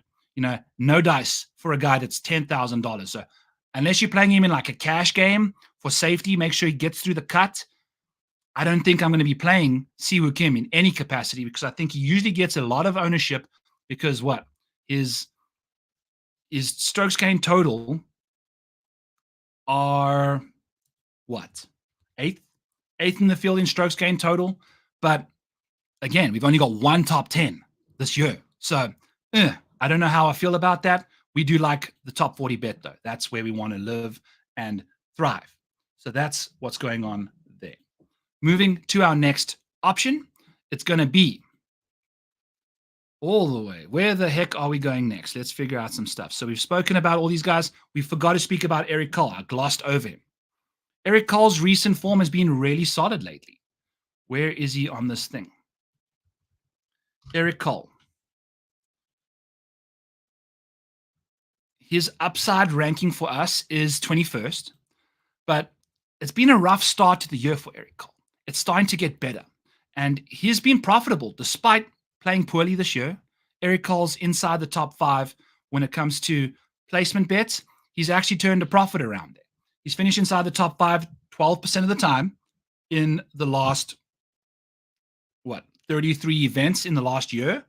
S1: No dice for a guy that's $10,000. So unless you're playing him in like a cash game for safety, make sure he gets through the cut. I don't think I'm going to be playing Siwoo Kim in any capacity because I think he usually gets a lot of ownership because his strokes gained total are eighth in the field in strokes gained total. But again, we've only got one top 10 this year. So I don't know how I feel about that. We do like the top 40 bet, though. That's where we want to live and thrive. So that's what's going on there. Moving to our next option, it's going to be all the way. Where the heck are we going next? Let's figure out some stuff. So we've spoken about all these guys. We forgot to speak about Eric Cole. I glossed over him. Eric Cole's recent form has been really solid lately. Where is he on this thing? Eric Cole. His upside ranking for us is 21st, but it's been a rough start to the year for Eric Cole. It's starting to get better, and he's been profitable despite playing poorly this year. Eric Cole's inside the top 5 when it comes to placement bets. He's actually turned a profit around there. He's finished inside the top 5 12% of the time in the last 33 events in the last year.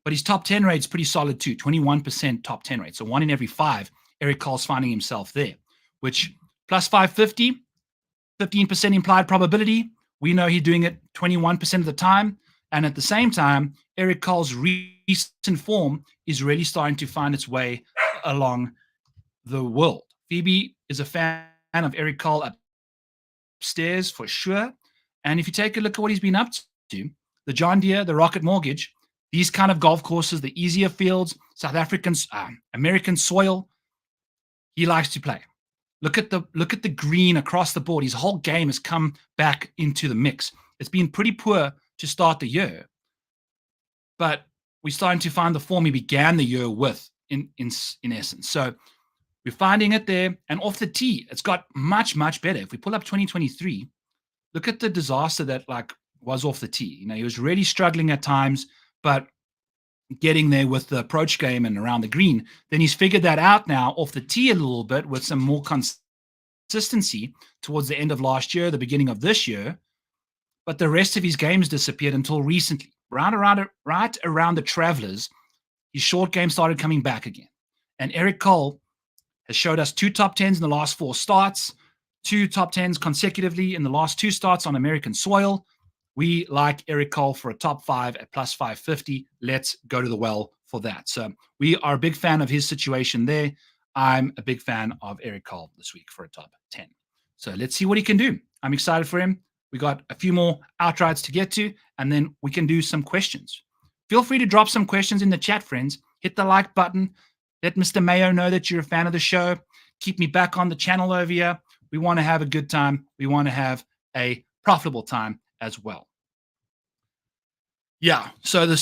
S1: But his top 10 rate is pretty solid too, 21% top 10 rate. So 1 in every 5, Eric Cole's finding himself there, which plus 550, 15% implied probability. We know he's doing it 21% of the time. And at the same time, Eric Cole's recent form is really starting to find its way along the world. Phoebe is a fan of Eric Cole upstairs for sure. And if you take a look at what he's been up to, the John Deere, the Rocket Mortgage, these kind of golf courses, the easier fields, South African, American soil, he likes to play. Look at the green across the board. His whole game has come back into the mix. It's been pretty poor to start the year, but we're starting to find the form he began the year with in essence. So we're finding it there, and off the tee, it's got much, much better. If we pull up 2023, look at the disaster that was off the tee. He was really struggling at times, but getting there with the approach game and around the green. Then he's figured that out now off the tee a little bit with some more consistency towards the end of last year, the beginning of this year. But the rest of his games disappeared until recently. Right around the Travelers, his short game started coming back again. And Eric Cole has showed us 2 top 10s in the last 4 starts, 2 top 10s consecutively in the last 2 starts on American soil. We like Eric Cole for a top 5 at plus 550. Let's go to the well for that. So we are a big fan of his situation there. I'm a big fan of Eric Cole this week for a top 10. So let's see what he can do. I'm excited for him. We got a few more outrights to get to, and then we can do some questions. Feel free to drop some questions in the chat, friends. Hit the like button. Let Mr. Mayo know that you're a fan of the show. Keep me back on the channel over here. We want to have a good time. We want to have a profitable time as well. Yeah, so the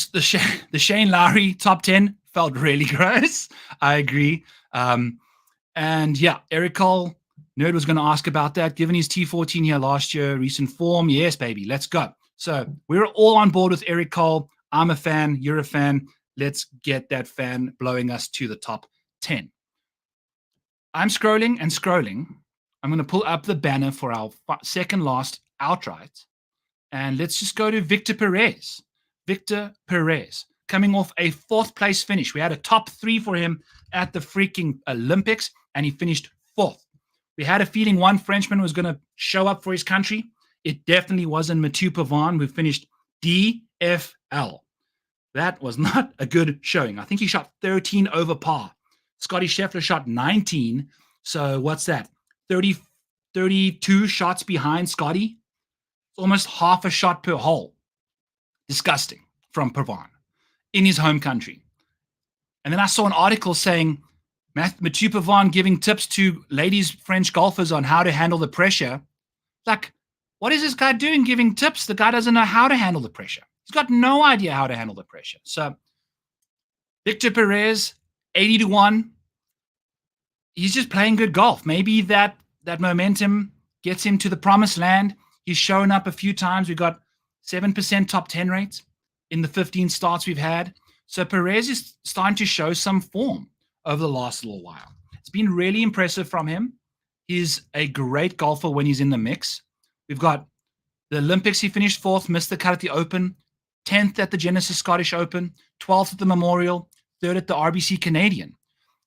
S1: Shane Lowry top 10 felt really gross. I agree. And yeah, Eric Cole, Nerd was going to ask about that. Given his T14 here last year, recent form, yes, baby, let's go. So we're all on board with Eric Cole. I'm a fan. You're a fan. Let's get that fan blowing us to the top 10. I'm scrolling and scrolling. I'm going to pull up the banner for our second last outright. And let's just go to Victor Perez. Victor Perez, coming off a 4th place finish. We had a top 3 for him at the freaking Olympics, and he finished 4th. We had a feeling one Frenchman was going to show up for his country. It definitely wasn't Mathieu Pavon, who finished DFL. That was not a good showing. I think he shot 13 over par. Scotty Scheffler shot 19. So what's that? 32 shots behind Scotty. It's almost half a shot per hole. Disgusting from Pavon in his home country. And then I saw an article saying Mathieu Pavon giving tips to ladies French golfers on how to handle the pressure. Like, what is this guy doing giving tips? The guy doesn't know how to handle the pressure. He's got no idea how to handle the pressure. So Victor Perez, 80-1. He's just playing good golf. Maybe that momentum gets him to the promised land. He's shown up a few times. We got 7% top 10 rate in the 15 starts we've had. So Perez is starting to show some form over the last little while. It's been really impressive from him. He's a great golfer when he's in the mix. We've got the Olympics. He finished 4th, missed the cut at the Open, 10th at the Genesis Scottish Open, 12th at the Memorial, 3rd at the RBC Canadian.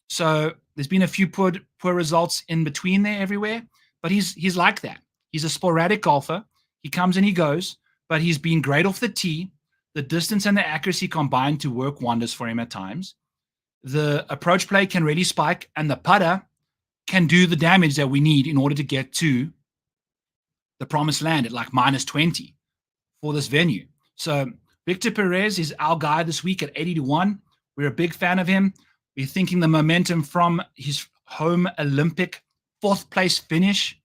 S1: So there's been a few poor results in between there everywhere, but he's like that. He's a sporadic golfer. He comes and he goes, but he's been great off the tee. The distance and the accuracy combine to work wonders for him at times. The approach play can really spike, and the putter can do the damage that we need in order to get to the promised land at like -20 for this venue. So Victor Perez is our guy this week at 80-1. We're a big fan of him. We're thinking the momentum from his home Olympic 4th place finish.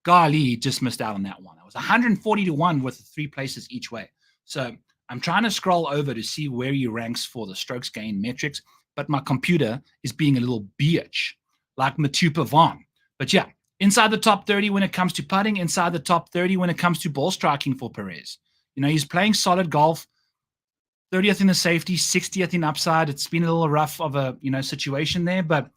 S1: Golly, he just missed out on that one. It was 140-1 with 3 places each way. So I'm trying to scroll over to see where he ranks for the strokes gain metrics, but my computer is being a little bitch, like Mathieu Pavon. But yeah, inside the top 30 when it comes to putting, inside the top 30 when it comes to ball striking for Perez. You know, he's playing solid golf, 30th in the safety, 60th in upside. It's been a little rough of a, situation there, but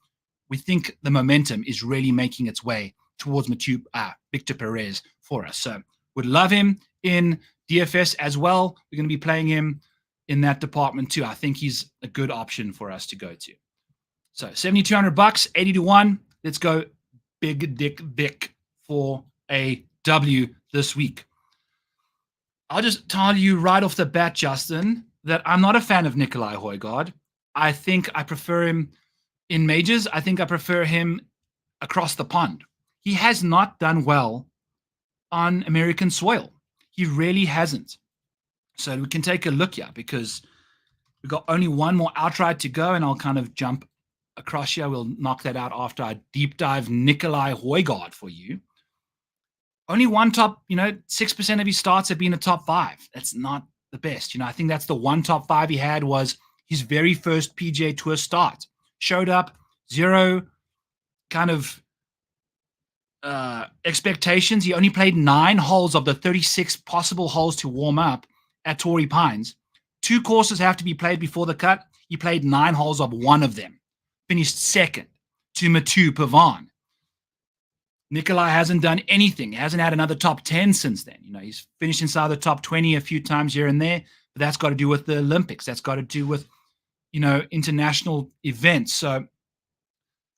S1: we think the momentum is really making its way towards Victor Perez for us. So would love him in DFS as well. We're going to be playing him in that department too. I think he's a good option for us to go to. So $7,200, 80-1. Let's go Big Dick Vic for a W this week. I'll just tell you right off the bat, Justin, that I'm not a fan of Nicolai Højgaard. I think I prefer him in majors. I think I prefer him across the pond. He has not done well on American soil. He really hasn't. So we can take a look here because we've got only one more outright to go, and I'll kind of jump across here. We'll knock that out after I deep dive Nicolai Højgaard for you. Only one top, 6% of his starts have been a top 5. That's not the best. I think that's the one top 5 he had was his very first PGA Tour start. Showed up, 0 kind of expectations. He only played 9 holes of the 36 possible holes to warm up at Torrey Pines. 2 courses have to be played before the cut. He played 9 holes of one of them. Finished second to Mathieu Pavon. Nicolai hasn't done anything. He hasn't had another top 10 since then. He's finished inside the top 20 a few times here and there, but that's got to do with the Olympics. That's got to do with, international events. So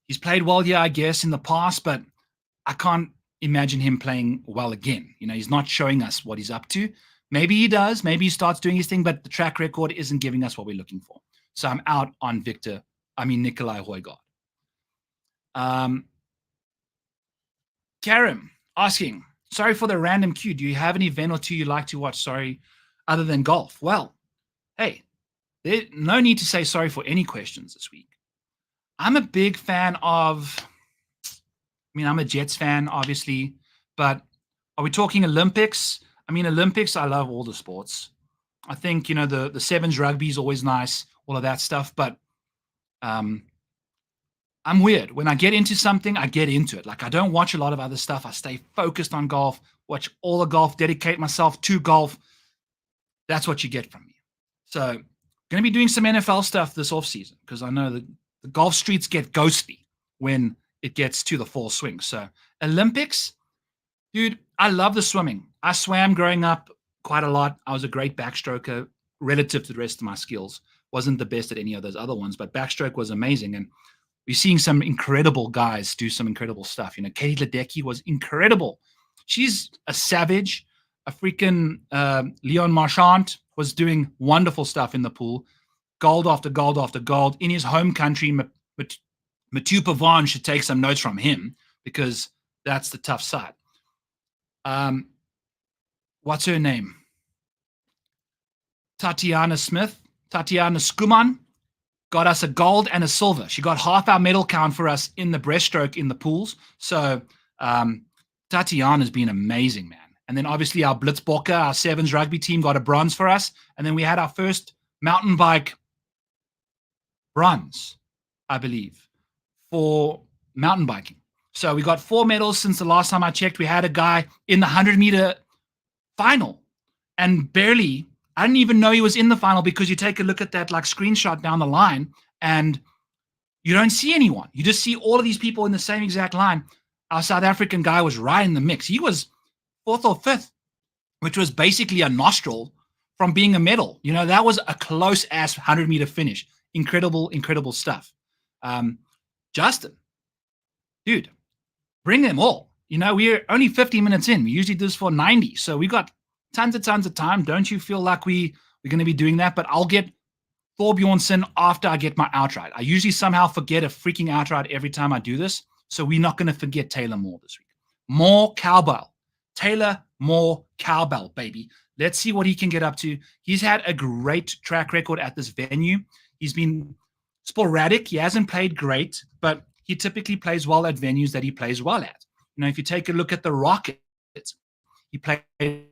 S1: he's played well here, I guess, in the past, but I can't imagine him playing well again. He's not showing us what he's up to. Maybe he does. Maybe he starts doing his thing, but the track record isn't giving us what we're looking for. So I'm out on Nicolai Højgaard. Karim asking, sorry for the random cue. Do you have an event or two you like to watch? Sorry, other than golf. Well, hey, there's no need to say sorry for any questions this week. I'm a big fan of, I'm a Jets fan, obviously, but are we talking Olympics? Olympics, I love all the sports. I think, the sevens rugby is always nice, all of that stuff, but I'm weird. When I get into something, I get into it. Like, I don't watch a lot of other stuff. I stay focused on golf, watch all the golf, dedicate myself to golf. That's what you get from me. So going to be doing some NFL stuff this offseason because I know that the golf streets get ghostly when it gets to the fall swing. So Olympics, dude, I love the swimming. I swam growing up quite a lot. I was a great backstroker relative to the rest of my skills. Wasn't the best at any of those other ones, but backstroke was amazing. And we're seeing some incredible guys do some incredible stuff. Katie Ledecky was incredible. She's a savage. A freaking Leon Marchand was doing wonderful stuff in the pool. Gold after gold after gold. In his home country, Mathieu Pavon should take some notes from him because that's the tough side. What's her name? Tatiana Skuman got us a gold and a silver. She got half our medal count for us in the breaststroke in the pools. So Tatiana's been amazing, man. And then obviously our Blitzbokke, our sevens rugby team, got a bronze for us. And then we had our first mountain bike bronze, I believe, for mountain biking. So we got 4 medals since the last time I checked. We had a guy in the 100-meter final. And barely, I didn't even know he was in the final because you take a look at that like screenshot down the line and you don't see anyone. You just see all of these people in the same exact line. Our South African guy was right in the mix. He was fourth or fifth, which was basically a nostril from being a medal. That was a close-ass 100-meter finish. Incredible, incredible stuff. Justin, dude, bring them all. We're only 50 minutes in. We usually do this for 90. So we got tons of time. Don't you feel like we're going to be doing that? But I'll get Thorbjornsen after I get my outright. I usually somehow forget a freaking outright every time I do this. So we're not going to forget Taylor Moore this week. More cowbell. Taylor Moore cowbell, baby. Let's see what he can get up to. He's had a great track record at this venue. He's been sporadic. He hasn't played great, but he typically plays well at venues that he plays well at. If you take a look at the Rockets, he played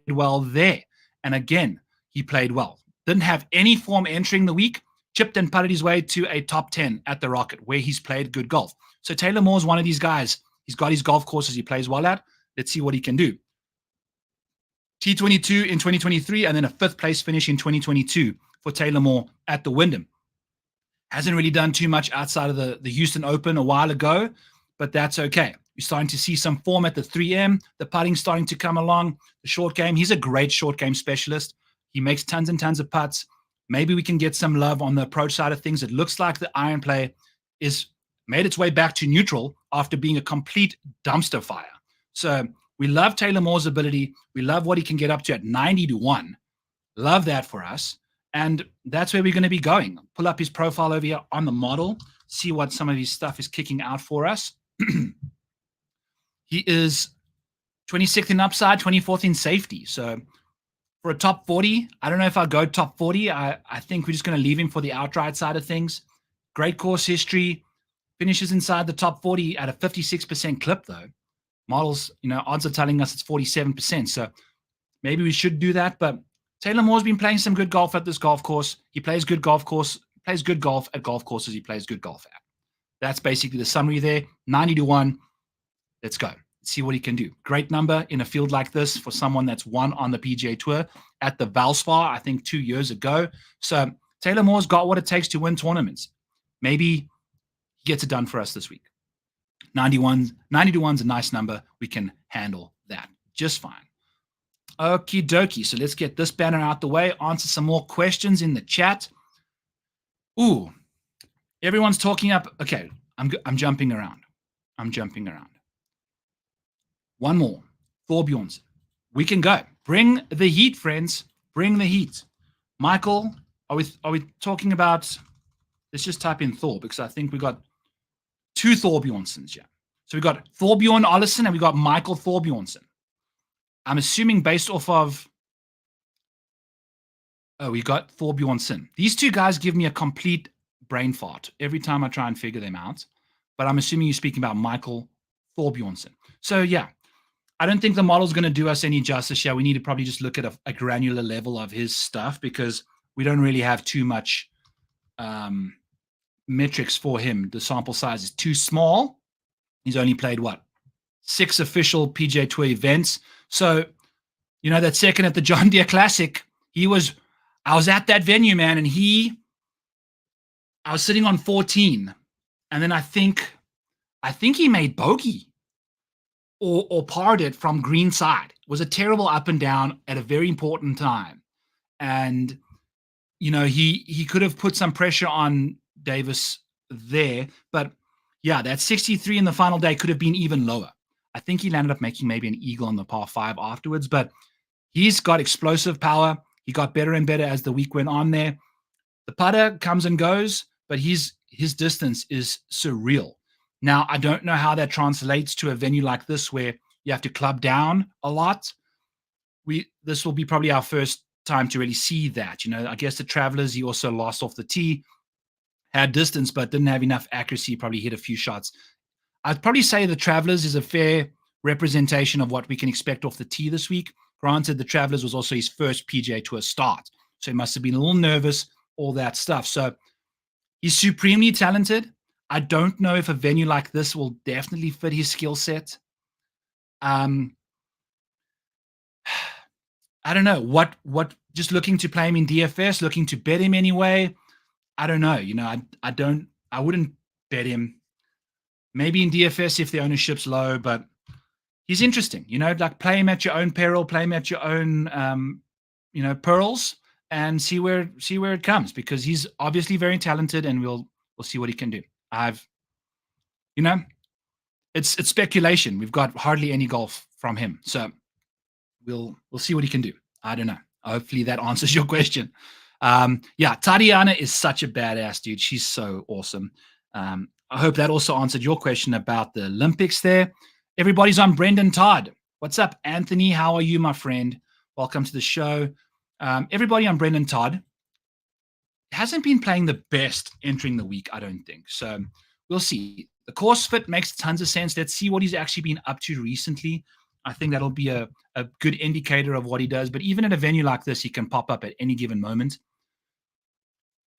S1: well there. And again, he played well. Didn't have any form entering the week, chipped and putted his way to a top 10 at the Rocket, where he's played good golf. So Taylor Moore is one of these guys. He's got his golf courses he plays well at. Let's see what he can do. T22 in 2023, and then a fifth place finish in 2022 for Taylor Moore at the Wyndham. Hasn't really done too much outside of the Houston Open a while ago, but that's okay. You're starting to see some form at the 3M. The putting's starting to come along. The short game, he's a great short game specialist. He makes tons and tons of putts. Maybe we can get some love on the approach side of things. It looks like the iron play is made its way back to neutral after being a complete dumpster fire. So we love Taylor Moore's ability. We love what he can get up to at 90-1. Love that for us. And that's where we're going to be going. Pull up his profile over here on the model, see what some of his stuff is kicking out for us. He is 26th in upside, 24th in safety. So for a top 40, I don't know if I'll go top 40. I think we're just going to leave him for the outright side of things. Great course history. Finishes inside the top 40 at a 56% clip, though. Models, odds are telling us it's 47%. So maybe we should do that. But Taylor Moore's been playing some good golf at this golf course. He plays good golf at golf courses he plays good golf at. That's basically the summary there. 90-1. Let's go. See what he can do. Great number in a field like this for someone that's won on the PGA Tour at the Valspar, I think 2 years ago. So Taylor Moore's got what it takes to win tournaments. Maybe he gets it done for us this week. 90-1's a nice number. We can handle that just fine. Okie dokie. So let's get this banner out the way. Answer some more questions in the chat. Ooh, everyone's talking up. Okay, I'm jumping around. One more. Thorbjornsen. We can go. Bring the heat, friends. Bring the heat. Michael, are we talking about? Let's just type in Thor because I think we got two Thorbjornsens here. So we got Thorbjorn Olesen and we got Michael Thorbjornsen. I'm assuming based off of. Oh, we got Thorbjornsen. These two guys give me a complete brain fart every time I try and figure them out. But I'm assuming you're speaking about Michael Thorbjornsen. So yeah, I don't think the model's going to do us any justice here. We need to probably just look at a granular level of his stuff because we don't really have too much metrics for him. The sample size is too small. He's only played, 6 official PGA Tour events. So, that second at the John Deere Classic, I was at that venue, man, and I was sitting on 14. And then I think he made bogey or parred it from green side. It was a terrible up and down at a very important time. And, he could have put some pressure on Davis there. But, yeah, that 63 in the final day could have been even lower. I think he landed up making maybe an eagle on the par 5 afterwards. But he's got explosive power. He got better and better as the week went on there. The putter comes and goes, but his distance is surreal. Now, I don't know how that translates to a venue like this where you have to club down a lot. This will be probably our first time to really see that. I guess the Travelers, he also lost off the tee, had distance, but didn't have enough accuracy, probably hit a few shots. I'd probably say the Travelers is a fair representation of what we can expect off the tee this week. Granted, the Travelers was also his first PGA Tour start, so he must have been a little nervous, all that stuff. So he's supremely talented. I don't know if a venue like this will definitely fit his skill set. I don't know what. Just looking to play him in DFS, looking to bet him anyway. I don't know. I wouldn't bet him. Maybe in DFS if the ownership's low, but he's interesting. Like play him at your own peril, play him at your own, pearls, and see where it comes, because he's obviously very talented, and we'll see what he can do. You know, it's speculation. We've got hardly any golf from him, so we'll see what he can do. I don't know. Hopefully that answers your question. Tatiana is such a badass, dude. She's so awesome. I hope that also answered your question about the Olympics there. Everybody's on Brendan Todd. What's up, Anthony? How are you, my friend? Welcome to the show. Everybody on Brendan Todd hasn't been playing the best entering the week, I don't think. So we'll see. The course fit makes tons of sense. Let's see what he's actually been up to recently. I think that'll be a good indicator of what he does. But even at a venue like this, he can pop up at any given moment.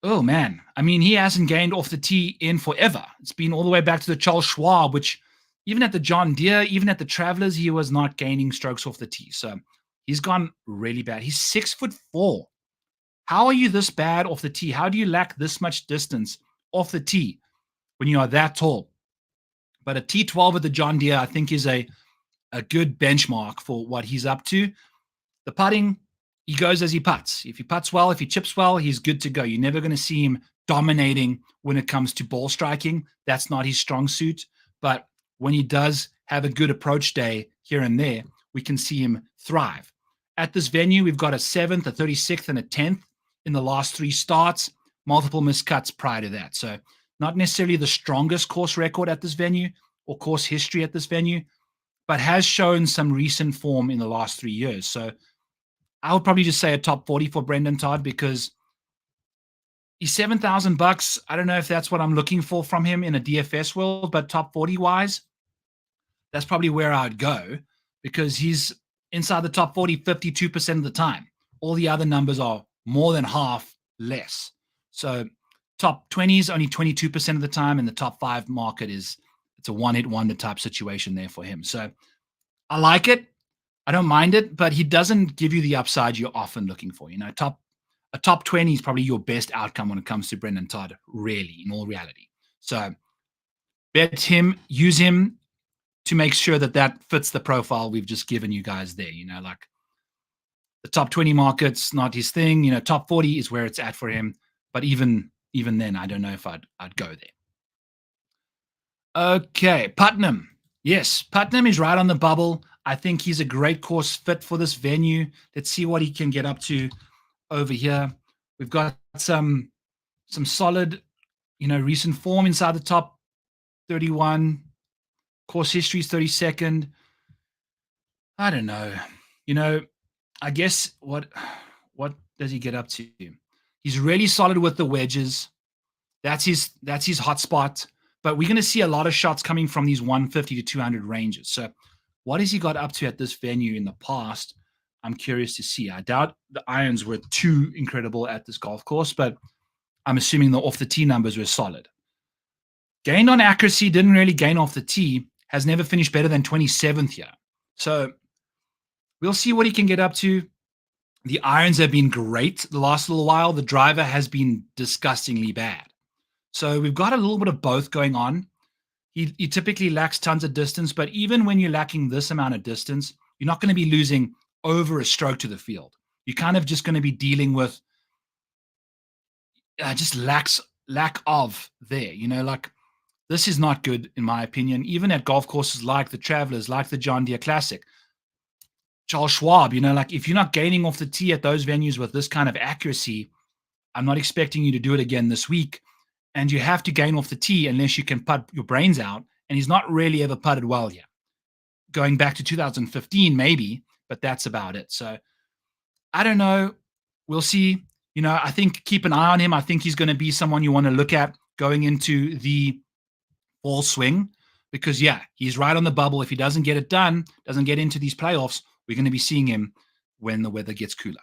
S1: Oh, man. I mean, he hasn't gained off the tee in forever. It's been all the way back to the Charles Schwab, which even at the John Deere, even at the Travelers, he was not gaining strokes off the tee. So he's gone really bad. He's 6'4". How are you this bad off the tee? How do you lack this much distance off the tee when you are that tall? But a T12 at the John Deere, I think, is a good benchmark for what he's up to. The putting, he goes as he putts. If he putts well, if he chips well, he's good to go. You're never going to see him dominating when it comes to ball striking. That's not his strong suit. But when he does have a good approach day here and there, we can see him thrive. At this venue, we've got a 7th, a 36th, and a 10th in the last 3 starts, multiple miscuts prior to that. So not necessarily the strongest course record at this venue or course history at this venue, but has shown some recent form in the last 3 years. So I would probably just say a top 40 for Brendan Todd, because he's $7,000. I don't know if that's what I'm looking for from him in a DFS world, but top 40 wise, that's probably where I'd go, because he's inside the top 40 52% of the time. All the other numbers are more than half less. So top 20s only 22% of the time, and the top 5 market it's a one-hit wonder type situation there for him. So I like it. I don't mind it, but he doesn't give you the upside you're often looking for. A top 20 is probably your best outcome when it comes to Brendan Todd, really, in all reality. So bet him, use him to make sure that fits the profile we've just given you guys there. Like the top 20 market's not his thing. Top 40 is where it's at for him. But even then, I don't know if I'd go there. Okay, Putnam. Yes, Putnam is right on the bubble. I think he's a great course fit for this venue. Let's see what he can get up to over here. We've got some solid, recent form inside the top 31. Course history is 32nd. I don't know. I guess what does he get up to? He's really solid with the wedges. That's his hot spot. But we're going to see a lot of shots coming from these 150 to 200 ranges. So what has he got up to at this venue in the past? I'm curious to see. I doubt the irons were too incredible at this golf course, but I'm assuming the off the tee numbers were solid. Gained on accuracy, didn't really gain off the tee, has never finished better than 27th here. So we'll see what he can get up to. The irons have been great the last little while. The driver has been disgustingly bad. So we've got a little bit of both going on. He typically lacks tons of distance, but even when you're lacking this amount of distance, you're not going to be losing over a stroke to the field. You're kind of just going to be dealing with just lack of there. Like this is not good in my opinion. Even at golf courses like the Travelers, like the John Deere Classic, Charles Schwab, like if you're not gaining off the tee at those venues with this kind of accuracy, I'm not expecting you to do it again this week. And you have to gain off the tee unless you can putt your brains out. And he's not really ever putted well yet. Going back to 2015, maybe, but that's about it. So I don't know. We'll see. I think keep an eye on him. I think he's going to be someone you want to look at going into the fall swing, because he's right on the bubble. If he doesn't get it done, doesn't get into these playoffs, we're going to be seeing him when the weather gets cooler.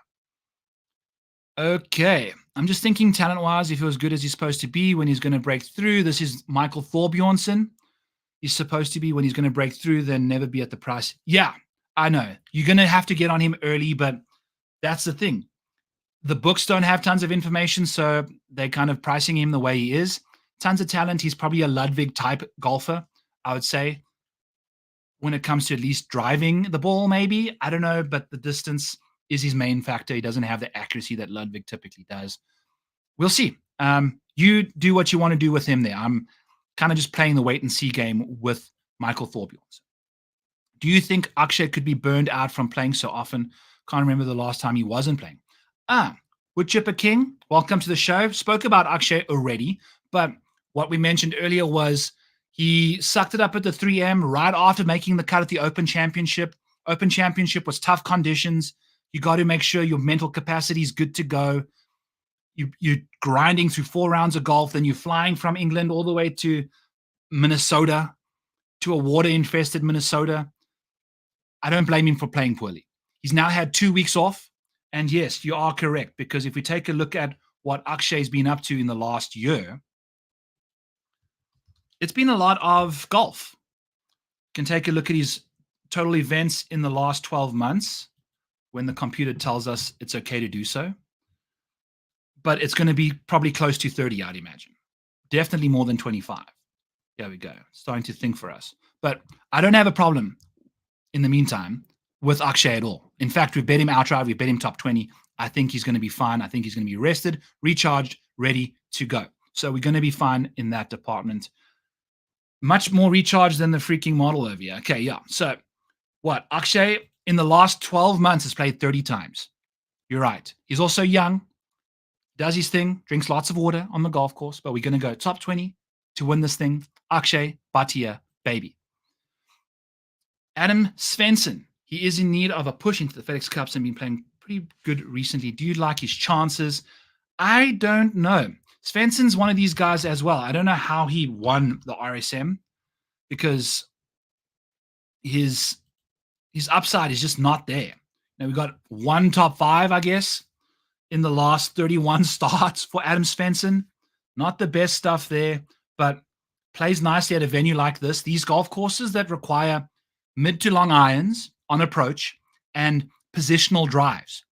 S1: Okay, I'm just thinking talent-wise, if he was good as he's supposed to be when he's going to break through. This is Michael Thorbjornsson. He's supposed to be when he's going to break through, then never be at the price. Yeah, I know. You're going to have to get on him early, but that's the thing. The books don't have tons of information, so they're kind of pricing him the way he is. Tons of talent. He's probably a Ludwig type golfer, I would say, when it comes to at least driving the ball, maybe. I don't know, but the distance is his main factor. He doesn't have the accuracy that Ludwig typically does. We'll see. You do what you want to do with him there. I'm kind of just playing the wait and see game with Michael Thorbjorns. Do you think Akshay could be burned out from playing so often? Can't remember the last time he wasn't playing. Wood Chipper King, welcome to the show. Spoke about Akshay already, but what we mentioned earlier was he sucked it up at the 3M right after making the cut at the Open Championship. Open Championship was tough conditions. You got to make sure your mental capacity is good to go. You're grinding through 4 rounds of golf, then you're flying from England all the way to Minnesota, to a water-infested Minnesota. I don't blame him for playing poorly. He's now had 2 weeks off. And yes, you are correct, because if we take a look at what Akshay's been up to in the last year, it's been a lot of golf. You can take a look at his total events in the last 12 months when the computer tells us it's okay to do so. But it's going to be probably close to 30, I'd imagine. Definitely more than 25. There we go. Starting to think for us. But I don't have a problem in the meantime with Akshay at all. In fact, we've bet him outright. We bet him top 20. I think he's going to be fine. I think he's going to be rested, recharged, ready to go. So we're going to be fine in that department. Much more recharged than the freaking model over here. Okay, yeah. So what? Akshay, in the last 12 months, has played 30 times. You're right. He's also young, does his thing, drinks lots of water on the golf course, but we're going to go top 20 to win this thing. Akshay Bhatia, baby. Adam Svensson. He is in need of a push into the FedEx Cups and been playing pretty good recently. Do you like his chances? I don't know. Svensson's one of these guys as well. I don't know how he won the RSM, because his upside is just not there. Now, we got 1 top 5, I guess, in the last 31 starts for Adam Svensson. Not the best stuff there, but plays nicely at a venue like this. These golf courses that require mid to long irons on approach and positional drives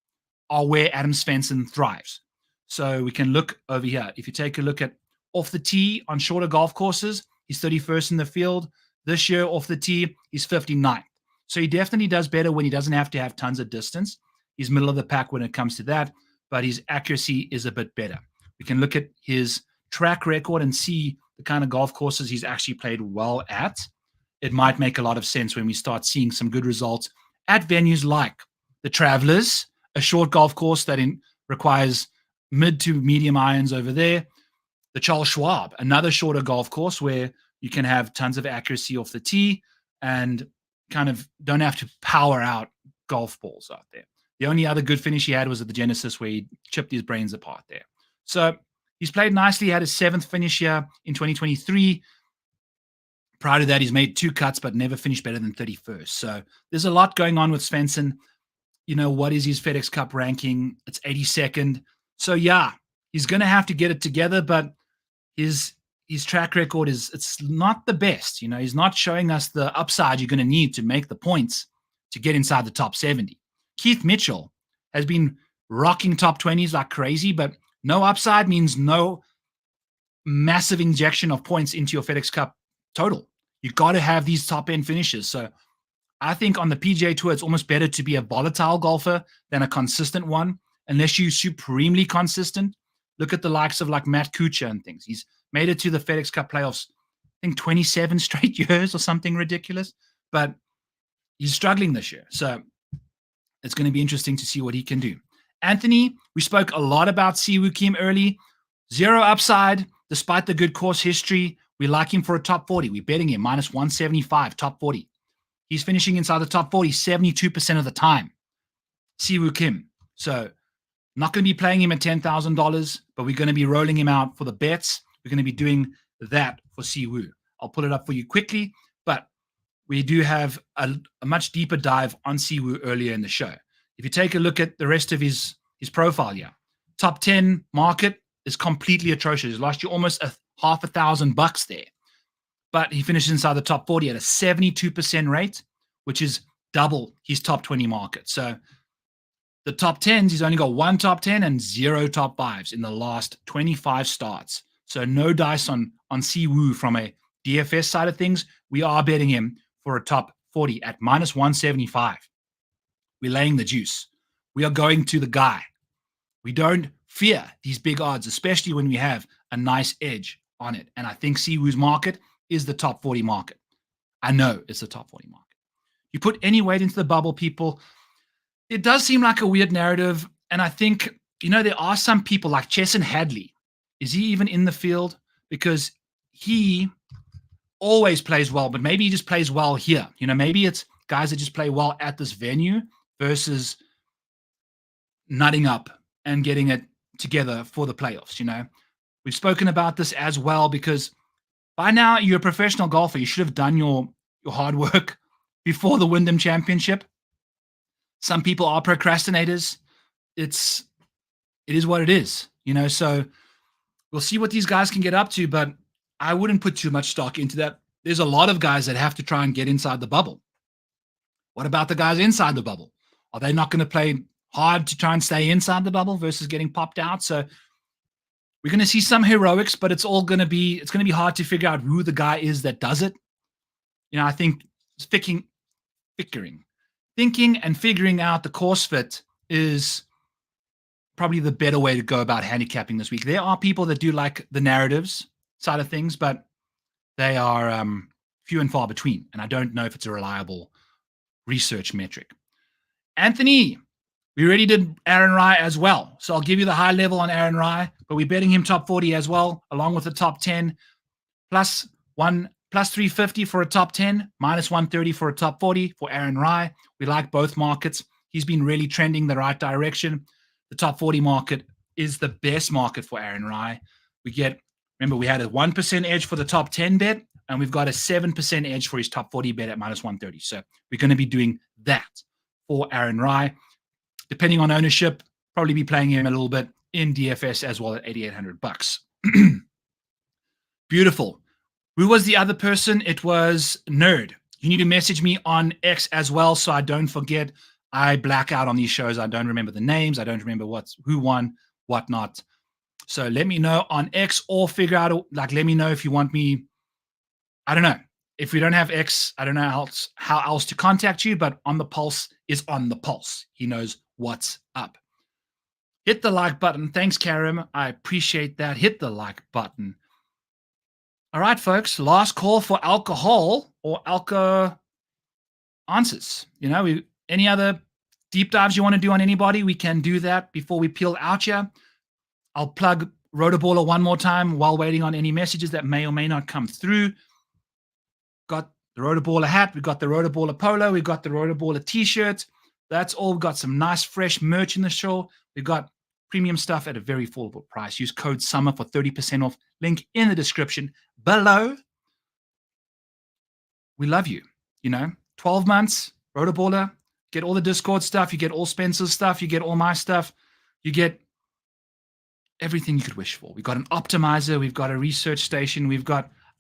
S1: are where Adam Svensson thrives. So we can look over here. If you take a look at off the tee on shorter golf courses, he's 31st in the field. This year off the tee, he's 59th. So he definitely does better when he doesn't have to have tons of distance. He's middle of the pack when it comes to that, but his accuracy is a bit better. We can look at his track record and see the kind of golf courses he's actually played well at. It might make a lot of sense when we start seeing some good results at venues like the Travelers, a short golf course that requires mid to medium irons over there. The Charles Schwab, another shorter golf course where you can have tons of accuracy off the tee and kind of don't have to power out golf balls out there. The only other good finish he had was at the Genesis, where he chipped his brains apart there. So he's played nicely. He had his 7th finish here in 2023. Prior to that, he's made 2 cuts, but never finished better than 31st. So there's a lot going on with Svensson. You know, what is his FedEx Cup ranking? It's 82nd. So yeah, he's going to have to get it together, but his track record it's not the best. You know, he's not showing us the upside you're going to need to make the points to get inside the top 70. Keith Mitchell has been rocking top 20s like crazy, but no upside means no massive injection of points into your FedEx Cup total. You got to have these top end finishes. So I think on the PGA Tour, it's almost better to be a volatile golfer than a consistent one, unless you're supremely consistent. Look at the likes of like Matt Kuchar and things. He's made it to the FedEx Cup playoffs, I think 27 straight years or something ridiculous, but he's struggling this year. So it's going to be interesting to see what he can do. Anthony, we spoke a lot about Siwoo Kim early. 0 upside, despite the good course history. We like him for a top 40. We're betting him minus 175, top 40. He's finishing inside the top 40 72% of the time. Siwoo Kim. So not going to be playing him at $10,000, but we're going to be rolling him out for the bets. We're going to be doing that for Siwoo. I'll pull it up for you quickly, but we do have a much deeper dive on Siwoo earlier in the show. If you take a look at the rest of his profile here, top 10 market is completely atrocious. He's lost you almost $1,500 there. But he finished inside the top 40 at a 72% rate, which is double his top 20 market. So The top 10s, he's only got 1 top 10 and 0 top 5s in the last 25 starts. So no dice on Siwoo from a DFS side of things. We are betting him for a top 40 at minus 175. We're laying the juice. We are going to the guy. We don't fear these big odds, especially when we have a nice edge on it. And I think Siwoo's market is the top 40 market. I know it's the top 40 market. You put any weight into the bubble, people. It does seem like a weird narrative. And I think, there are some people like Chesson Hadley. Is he even in the field? Because he always plays well, but maybe he just plays well here. Maybe it's guys that just play well at this venue versus nutting up and getting it together for the playoffs. We've spoken about this as well because by now you're a professional golfer. You should have done your hard work before the WYNDHAM Championship. Some people are procrastinators. It is what it is, so we'll see what these guys can get up to, but I wouldn't put too much stock into that. There's a lot of guys that have to try and get inside the bubble. What about the guys inside the bubble? Are they not going to play hard to try and stay inside the bubble versus getting popped out? So we're going to see some heroics, but it's going to be hard to figure out who the guy is that does it. I think thinking and figuring out the course fit is probably the better way to go about handicapping this week. There are people that do like the narratives side of things, but they are few and far between, and I don't know if it's a reliable research metric. Anthony, we already did Aaron Rai as well, so I'll give you the high level on Aaron Rai, but we're betting him top 40 as well, along with the top 10, plus 350 for a top 10, minus 130 for a top 40 for Aaron Rai. We like both markets. He's been really trending the right direction. The top 40 market is the best market for Aaron Rai. Remember, we had a 1% edge for the top 10 bet, and we've got a 7% edge for his top 40 bet at minus 130. So we're going to be doing that for Aaron Rai. Depending on ownership, probably be playing him a little bit in DFS as well at $8,800. Beautiful. Who was the other person? It was Nerd. You need to message me on X as well so I don't forget. I black out on these shows. I don't remember the names. I don't remember who won, whatnot. So let me know on X or figure out, let me know if you want me. I don't know. If we don't have X, I don't know how else to contact you, but On the Pulse is on the pulse. He knows what's up. Hit the like button. Thanks, Karim. I appreciate that. Hit the like button. All right, folks. Last call for alcohol or alco answers. Any other deep dives you want to do on anybody, we can do that before we peel out here. I'll plug Rotoballer one more time while waiting on any messages that may or may not come through. Got the Rotoballer hat. We've got the Rotoballer polo. We've got the Rotoballer t-shirt. That's all. We've got some nice, fresh merch in the show. We've got premium stuff at a very affordable price. Use code SUMMER for 30% off. Link in the description below. We love you. 12 months, Rotoballer. Get all the Discord stuff. You get all Spencer's stuff. You get all my stuff. You get everything you could wish for. We've got an optimizer. We've got a research station.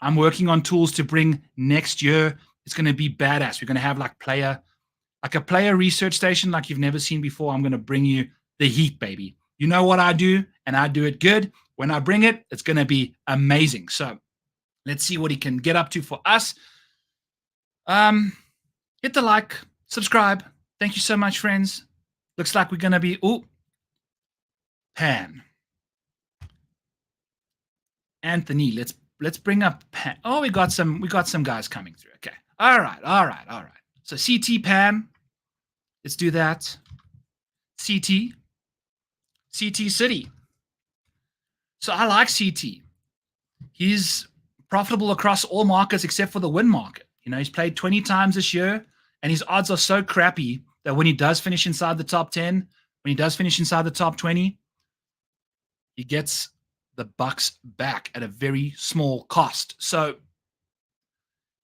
S1: I'm working on tools to bring next year. It's going to be badass. We're going to have a player research station like you've never seen before. I'm going to bring you the heat, baby. You know what I do, and I do it good. When I bring it, it's going to be amazing. So let's see what he can get up to for us. Hit the like, subscribe. Thank you so much, friends. Looks like we're going to be, Pan. Anthony, let's bring up Pan. Oh, we got some guys coming through. Okay. All right. So CT Pan. Let's do that. CT City. So I like CT. He's profitable across all markets except for the win market. He's played 20 times this year, and his odds are so crappy that when he does finish inside the top 10, when he does finish inside the top 20, he gets the bucks back at a very small cost. So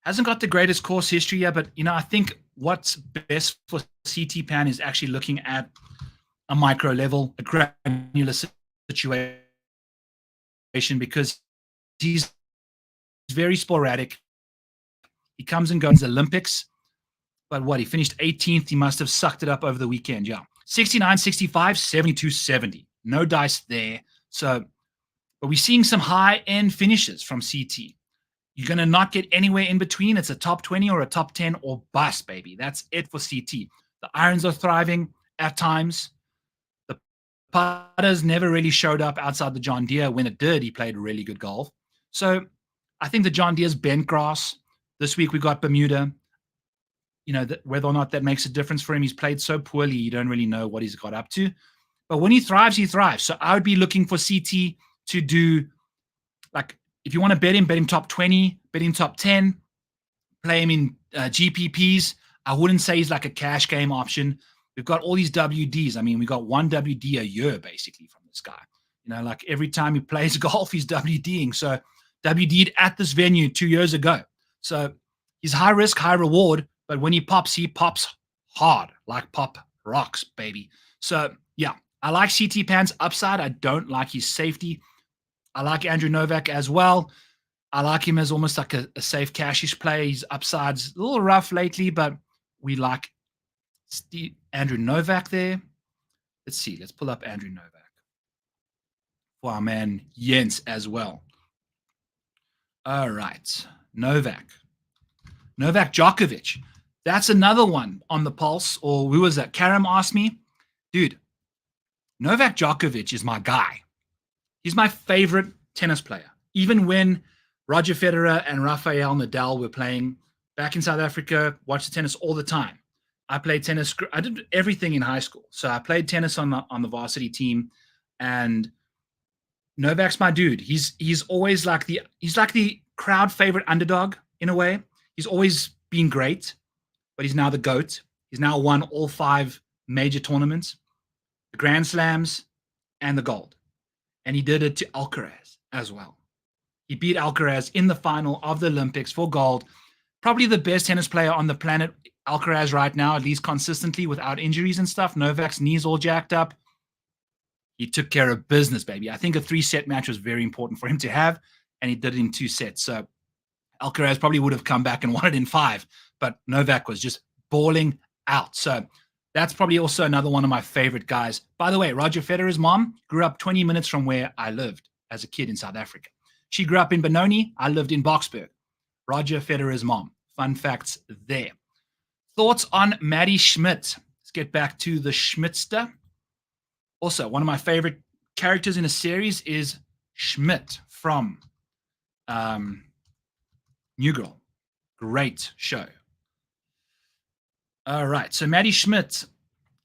S1: hasn't got the greatest course history yet, but I think what's best for CT Pan is actually looking at a micro level, a granular situation, because he's very sporadic. He comes and goes in the Olympics, but he finished 18th. He must have sucked it up over the weekend. Yeah. 69, 65, 72, 70. No dice there. So, but we're seeing some high-end finishes from CT. You're going to not get anywhere in between. It's a top 20 or a top 10 or bust, baby. That's it for CT. The irons are thriving at times. The putters never really showed up outside the John Deere. When it did, he played really good golf. So I think the John Deere's bent grass. This week we got Bermuda. Whether or not that makes a difference for him, he's played so poorly, you don't really know what he's got up to. But when he thrives, he thrives. So I would be looking for CT to do, like, if you want to bet him top 20, bet him top 10, play him in GPPs. I wouldn't say he's like a cash game option. We've got all these WDs. I mean, we got one WD a year, basically, from this guy. Like every time he plays golf, he's WDing. So WD'd at this venue 2 years ago. So he's high risk, high reward. But when he pops hard, like pop rocks, baby. So, yeah, I like CT Pan's upside. I don't like his safety. I like Andrew Novak as well. I like him as almost like a safe cashish play. His upside's a little rough lately, but we like Andrew Novak there. Let's see. Let's pull up Andrew Novak for our man Jens as well. All right. Novak Djokovic. That's another one on the pulse. Or who was that? Karam asked me. Dude, Novak Djokovic is my guy. He's my favorite tennis player. Even when Roger Federer and Rafael Nadal were playing back in South Africa, watched the tennis all the time. I played tennis. I did everything in high school. So I played tennis on the varsity team. And Novak's my dude. He's always like the crowd favorite underdog in a way. He's always been great, but he's now the GOAT. He's now won all 5 major tournaments, the Grand Slams, and the gold. And he did it to Alcaraz as well. He beat Alcaraz in the final of the Olympics for gold. Probably the best tennis player on the planet, Alcaraz right now, at least consistently without injuries and stuff. Novak's knees all jacked up. He took care of business, baby. I think a 3-set match was very important for him to have, and he did it in 2 sets. So Alcaraz probably would have come back and won it in 5, but Novak was just balling out. So that's probably also another one of my favorite guys. By the way, Roger Federer's mom grew up 20 minutes from where I lived as a kid in South Africa. She grew up in Benoni. I lived in Boksburg. Roger Federer's mom. Fun facts there. Thoughts on Maddie Schmidt? Let's get back to the Schmidtster. Also, one of my favorite characters in a series is Schmidt from New Girl. Great show. All right. So Maddie Schmidt,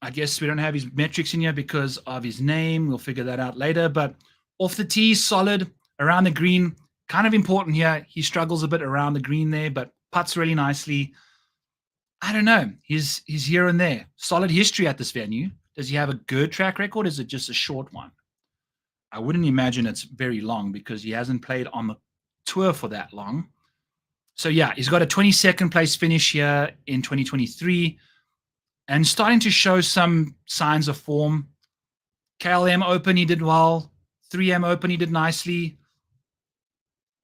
S1: I guess we don't have his metrics in here because of his name. We'll figure that out later. But off the tee, solid. Around the green, kind of important here. He struggles a bit around the green there, but putts really nicely. I don't know. He's here and there. Solid history at this venue. Does he have a good track record? Is it just a short one? I wouldn't imagine it's very long because he hasn't played on the tour for that long. So, yeah, he's got a 22nd place finish here in 2023 and starting to show some signs of form. KLM Open, he did well. 3M Open, he did nicely.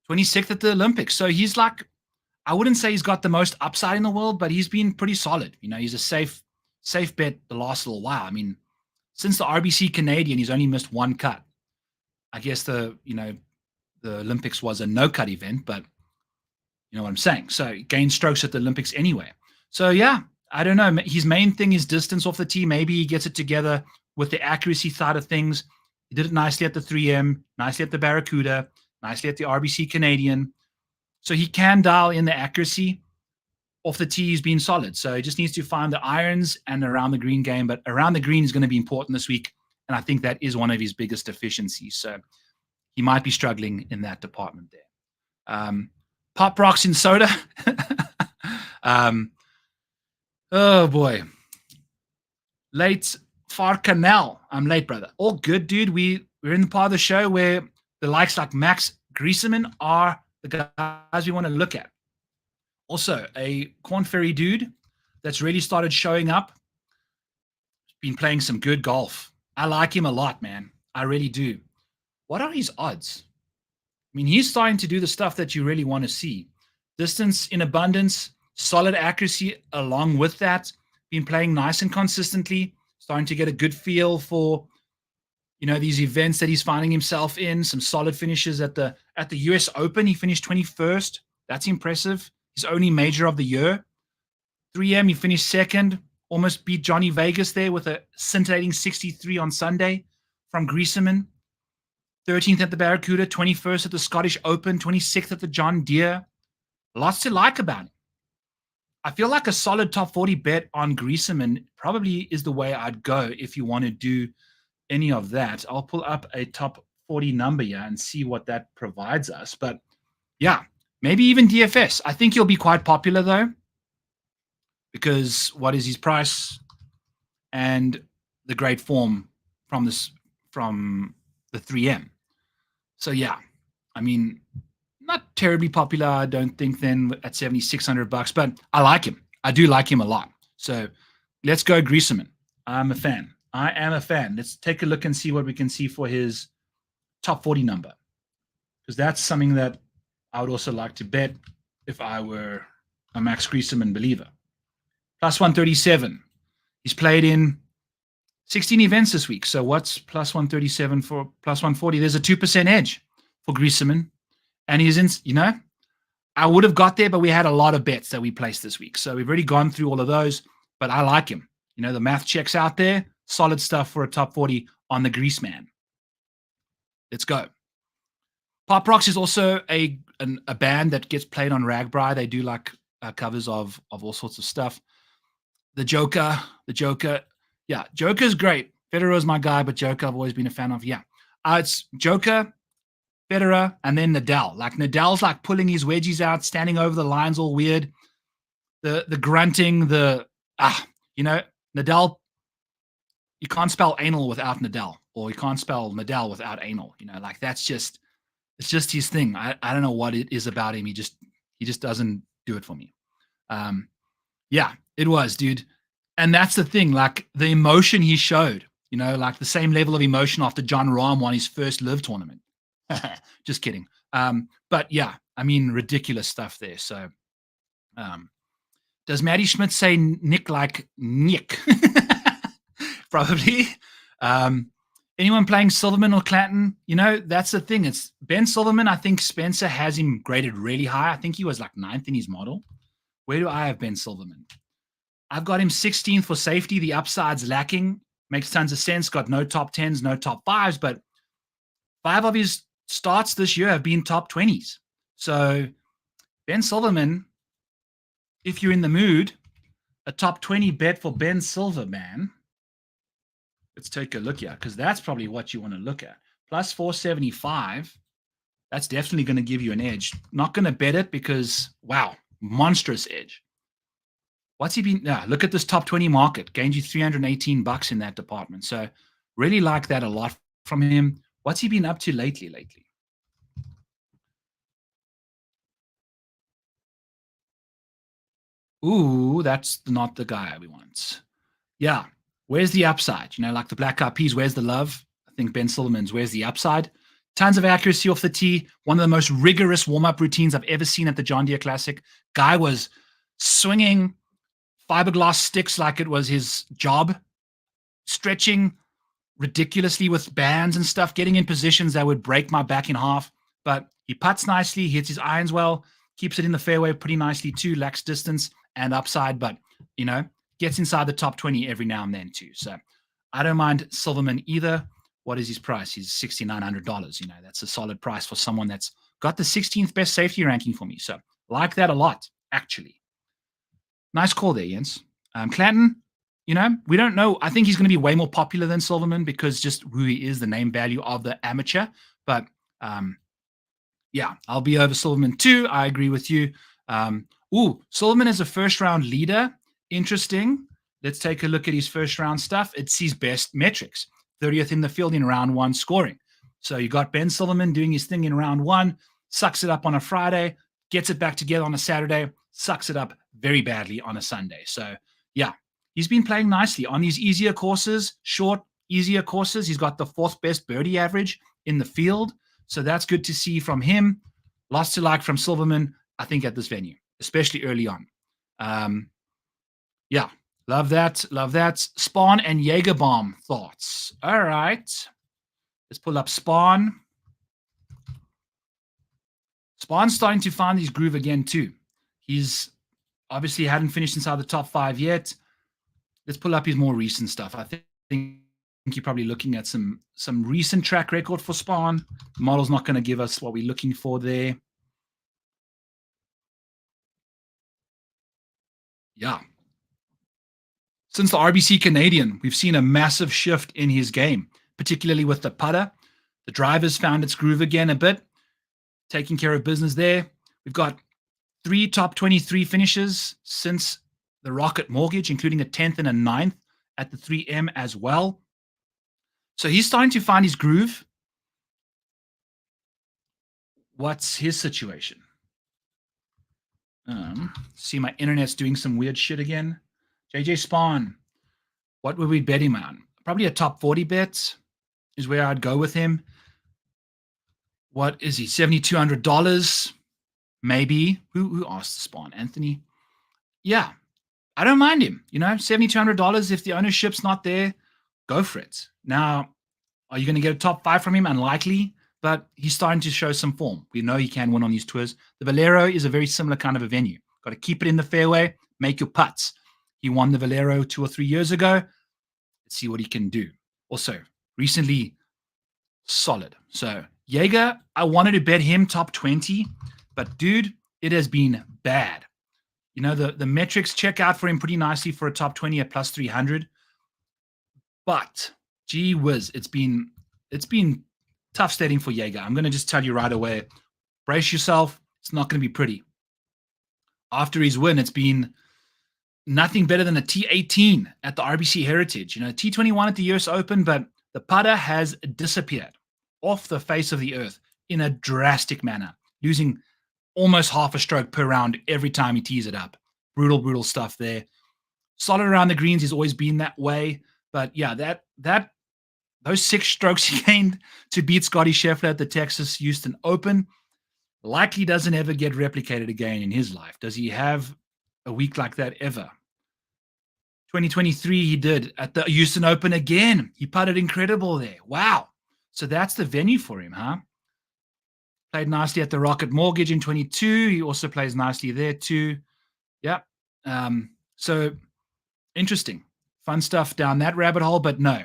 S1: 26th at the Olympics. So he's like, I wouldn't say he's got the most upside in the world, but he's been pretty solid. He's a safe bet the last little while. I mean, since the RBC Canadian, he's only missed 1 cut. I guess the Olympics was a no-cut event, but you know what I'm saying. So he gained strokes at the Olympics anyway. So yeah, I don't know. His main thing is distance off the tee. Maybe he gets it together with the accuracy side of things. He did it nicely at the 3M, nicely at the Barracuda, nicely at the RBC Canadian. So he can dial in the accuracy. Off the tee, he's been solid. So he just needs to find the irons and around the green game. But around the green is going to be important this week. And I think that is one of his biggest deficiencies. So he might be struggling in that department there. Pop rocks in soda. Oh, boy. Late Farcanel. I'm late, brother. All good, dude. We're in the part of the show where the likes like Max Griesemann are the guys we want to look at. Also, a Corn Ferry dude that's really started showing up. Been playing some good golf. I like him a lot, man. I really do. What are his odds? I mean, he's starting to do the stuff that you really want to see. Distance in abundance, solid accuracy along with that. Been playing nice and consistently. starting to get a good feel for, these events that he's finding himself in. Some solid finishes at the US Open. He finished 21st. That's impressive. His only major of the year. 3M, he finished second. Almost beat Johnny Vegas there with a scintillating 63 on Sunday from Griesemann. 13th at the Barracuda, 21st at the Scottish Open, 26th at the John Deere. Lots to like about him. I feel like a solid top 40 bet on Griesemann probably is the way I'd go if you want to do any of that. I'll pull up a top 40 number here and see what that provides us. But yeah, maybe even DFS. I think he'll be quite popular though, because what is his price and the great form from the 3M. So yeah, I mean, not terribly popular, I don't think, then at $7,600, but I like him. I do like him a lot. So let's go Griesemann. I'm a fan. I am a fan. Let's take a look and see what we can see for his top 40 number, because that's something that I would also like to bet if I were a Max Griesemann believer. Plus 137. He's played in 16 events this week. So what's plus 137 for plus 140? There's a 2% edge for Griesemann. And he's in, I would have got there, but we had a lot of bets that we placed this week. So we've already gone through all of those, but I like him. The math checks out there. Solid stuff for a top 40 on the Griesemann. Let's go. Pop Rocks is also a band that gets played on Ragbri. They do like covers of all sorts of stuff. The Joker. Yeah, Joker's great. Federer's my guy, but Joker I've always been a fan of. Yeah. It's Joker, Federer, and then Nadal. Like Nadal's like pulling his wedgies out, standing over the lines all weird. The grunting, Nadal, you can't spell anal without Nadal, or you can't spell Nadal without anal. Like it's just his thing. I don't know what it is about him. He just doesn't do it for me. Yeah, it was, dude. And that's the thing, like the emotion he showed, like the same level of emotion after John Rahm won his first live tournament. Just kidding. But yeah, I mean, ridiculous stuff there. So does Maddie Schmidt say Nick like Nick? Probably. Anyone playing Silverman or Clanton? That's the thing. It's Ben Silverman. I think Spencer has him graded really high. I think he was like 9th in his model. Where do I have Ben Silverman? I've got him 16th for safety. The upside's lacking. Makes tons of sense. Got no top 10s, no top 5s, but 5 of his starts this year have been top 20s. So Ben Silverman, if you're in the mood, a top 20 bet for Ben Silverman. Let's take a look here, because that's probably what you want to look at. Plus 475. That's definitely going to give you an edge. Not going to bet it because, wow, monstrous edge. What's he been? Look at this top 20 market. Gained you $318 in that department. So really like that a lot from him. What's he been up to lately? Ooh, that's not the guy we want. Yeah. Where's the upside? Like the Black Eyed Peas, where's the love? I think Ben Silverman's, where's the upside? Tons of accuracy off the tee. One of the most rigorous warm-up routines I've ever seen at the John Deere Classic. Guy was swinging fiberglass sticks like it was his job, stretching ridiculously with bands and stuff, getting in positions that would break my back in half. But he putts nicely, hits his irons well, keeps it in the fairway pretty nicely too, lacks distance and upside, but, gets inside the top 20 every now and then too. So I don't mind Silverman either. What is his price? He's $6,900. That's a solid price for someone that's got the 16th best safety ranking for me. So like that a lot, actually. Nice call there, Jens. Clanton, we don't know. I think he's going to be way more popular than Silverman because just who he is, the name value of the amateur. But yeah, I'll be over Silverman too. I agree with you. Silverman is a first-round leader. Interesting. Let's take a look at his first-round stuff. It's his best metrics. 30th in the field in round 1 scoring. So you got Ben Silverman doing his thing in round 1, sucks it up on a Friday, gets it back together on a Saturday, sucks it up very badly on a Sunday. So yeah, he's been playing nicely on these easier courses, short, easier courses. He's got the 4th best birdie average in the field. So that's good to see from him. Lots to like from Silverman, I think, at this venue, especially early on. Yeah, Love that. Love that. Spawn and Jaegerbomb thoughts. All right. Let's pull up Spawn. Spawn's starting to find his groove again, too. He's obviously hadn't finished inside the top 5 yet. Let's pull up his more recent stuff. I think you're probably looking at some recent track record for Spawn. The model's not going to give us what we're looking for there. Yeah. Since the RBC Canadian, we've seen a massive shift in his game, particularly with the putter. The driver's found its groove again a bit, taking care of business there. We've got 3 top 23 finishes since the Rocket Mortgage, including a 10th and a 9th at the 3M as well. So he's starting to find his groove. What's his situation? See, my internet's doing some weird shit again. JJ Spawn, what would we bet him on? Probably a top 40 bet is where I'd go with him. What is he? $7,200? Maybe. Who asked to Spawn? Anthony? Yeah, I don't mind him. $7,200. If the ownership's not there, go for it. Now, are you going to get a top 5 from him? Unlikely, but he's starting to show some form. We know he can win on these tours. The Valero is a very similar kind of a venue. Got to keep it in the fairway, make your putts. He won the Valero 2 or 3 years ago. Let's see what he can do. Also, recently, solid. So, Jaeger, I wanted to bet him top 20, but dude, it has been bad. The metrics check out for him pretty nicely for a top 20 at plus 300. But, gee whiz, it's been tough sledding for Jaeger. I'm going to just tell you right away, brace yourself. It's not going to be pretty. After his win, it's been nothing better than a T18 at the RBC Heritage. T21 at the US Open, but the putter has disappeared off the face of the earth in a drastic manner, losing almost half a stroke per round every time he tees it up. Brutal stuff there. Solid around the greens. He's always been that way. But yeah, those 6 strokes he gained to beat Scotty Scheffler at the Texas Houston Open likely doesn't ever get replicated again in his life. Does he have a week like that ever? 2023 he did at the Houston Open again. He putted incredible there. Wow. So that's the venue for him, huh? Played nicely at the Rocket Mortgage in 22. He also plays nicely there too. Yeah. So interesting. Fun stuff down that rabbit hole, but no.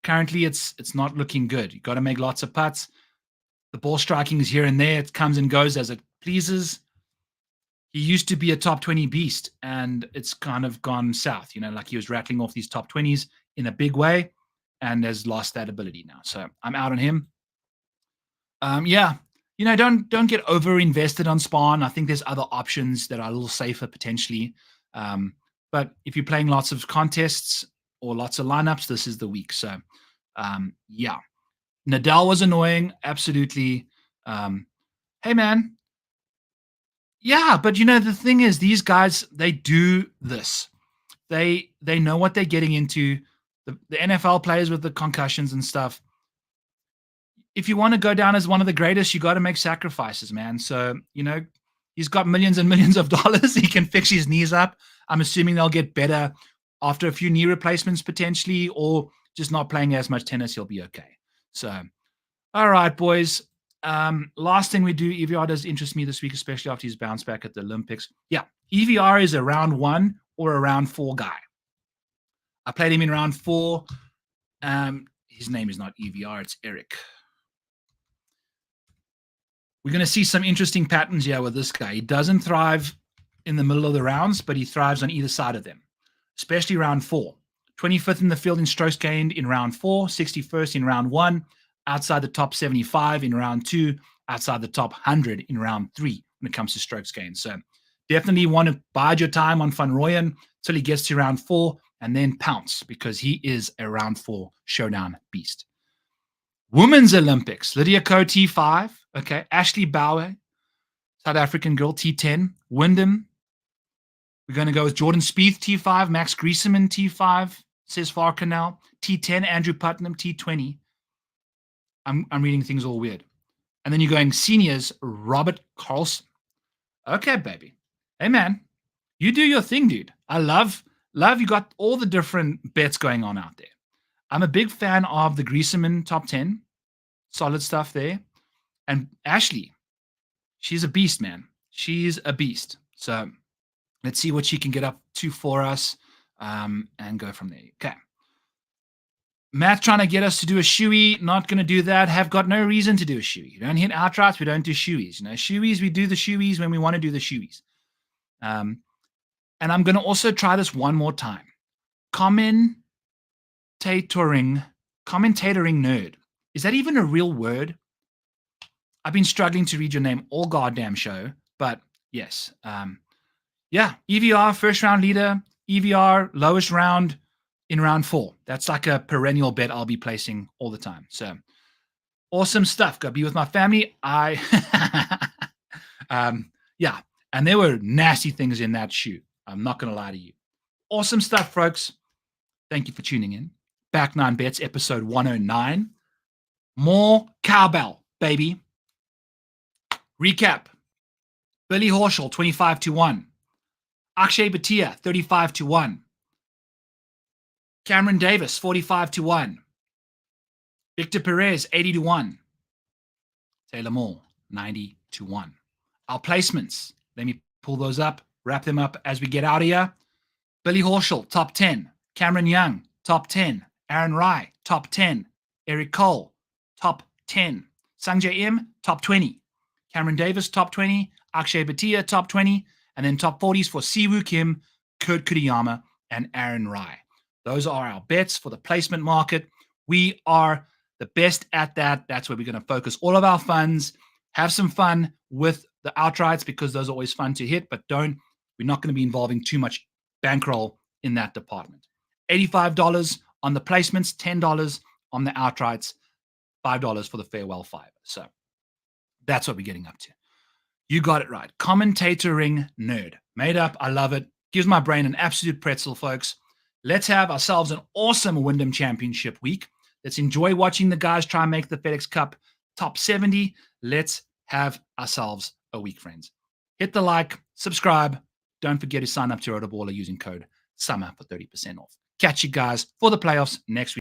S1: Currently it's not looking good. You got to make lots of putts. The ball striking is here and there. It comes and goes as it pleases. He used to be a top 20 beast, and it's kind of gone south. Like he was rattling off these top 20s in a big way and has lost that ability now. So I'm out on him. Yeah, don't get over invested on Spawn. I think there's other options that are a little safer potentially. But if you're playing lots of contests or lots of lineups, this is the week. So, yeah. Nadal was annoying. Absolutely. Hey, man. Yeah, but the thing is, these guys, they do this. They know what they're getting into. The NFL players with the concussions and stuff. If you want to go down as one of the greatest, you got to make sacrifices, man. So, he's got millions and millions of dollars. He can fix his knees up. I'm assuming they'll get better after a few knee replacements potentially, or just not playing as much tennis. He'll be okay. So, all right, boys. Last thing we do, EVR does interest me this week, especially after his bounce back at the Olympics. Yeah, EVR is a round 1 or a round 4 guy. I played him in round 4. His name is not EVR, it's Eric. We're going to see some interesting patterns here with this guy. He doesn't thrive in the middle of the rounds, but he thrives on either side of them, especially round 4. 25th in the field in strokes gained in round 4, 61st in round 1, outside the top 75 in round 2, outside the top 100 in round 3 when it comes to strokes gained. So definitely want to bide your time on Van Rooyen till he gets to round 4 and then pounce, because he is a round 4 showdown beast. Women's Olympics, Lydia Ko T5. Okay, Ashley Bauer, South African girl, T10. Wyndham. We're going to go with Jordan Spieth, T5. Max Griesemann, T5. Says Farcanal. T10, Andrew Putnam, T20. I'm reading things all weird. And then you're going seniors, Robert Carlson. Okay, baby. Hey, man. You do your thing, dude. I love Love, you got all the different bets going on out there. I'm a big fan of the Griesemann top 10. Solid stuff there. And Ashley, she's a beast, man. She's a beast. So let's see what she can get up to for us and go from there. Okay. Matt trying to get us to do a shoey. Not going to do that. Have got no reason to do a shoey. You don't hit outrights. We don't do shoeys. Shoeys, we do the shoeys when we want to do the shoeys. And I'm going to also try this one more time. Commentating nerd. Is that even a real word? I've been struggling to read your name all goddamn show, but yes. Yeah, EVR, first round leader, EVR, lowest round in round 4. That's like a perennial bet I'll be placing all the time. So awesome stuff. Go be with my family. Yeah, and there were nasty things in that shoe. I'm not going to lie to you. Awesome stuff, folks. Thank you for tuning in. Back 9 Bets, episode 109. More cowbell, baby. Recap. Billy Horschel, 25-1. Akshay Bhatia, 35-1. Cameron Davis, 45-1. Victor Perez, 80-1. Taylor Moore, 90-1. Our placements, let me pull those up, wrap them up as we get out of here. Billy Horschel, top 10. Cameron Young, top 10. Aaron Rai, top 10. Eric Cole, top 10. Sungjae Im, top 20. Cameron Davis, top 20. Akshay Bhatia, top 20. And then top 40s for Siwoo Kim, Kurt Kitayama, and Aaron Rai. Those are our bets for the placement market. We are the best at that. That's where we're going to focus all of our funds. Have some fun with the outrights because those are always fun to hit, but we're not going to be involving too much bankroll in that department. $85 on the placements, $10 on the outrights, $5 for the farewell 5. So that's what we're getting up to. You got it right. Commentating nerd. Made up. I love it. Gives my brain an absolute pretzel, folks. Let's have ourselves an awesome WYNDHAM Championship week. Let's enjoy watching the guys try and make the FedEx Cup top 70. Let's have ourselves a week, friends. Hit the like, subscribe. Don't forget to sign up to Rotoballer using code SUMMER for 30% off. Catch you guys for the playoffs next week.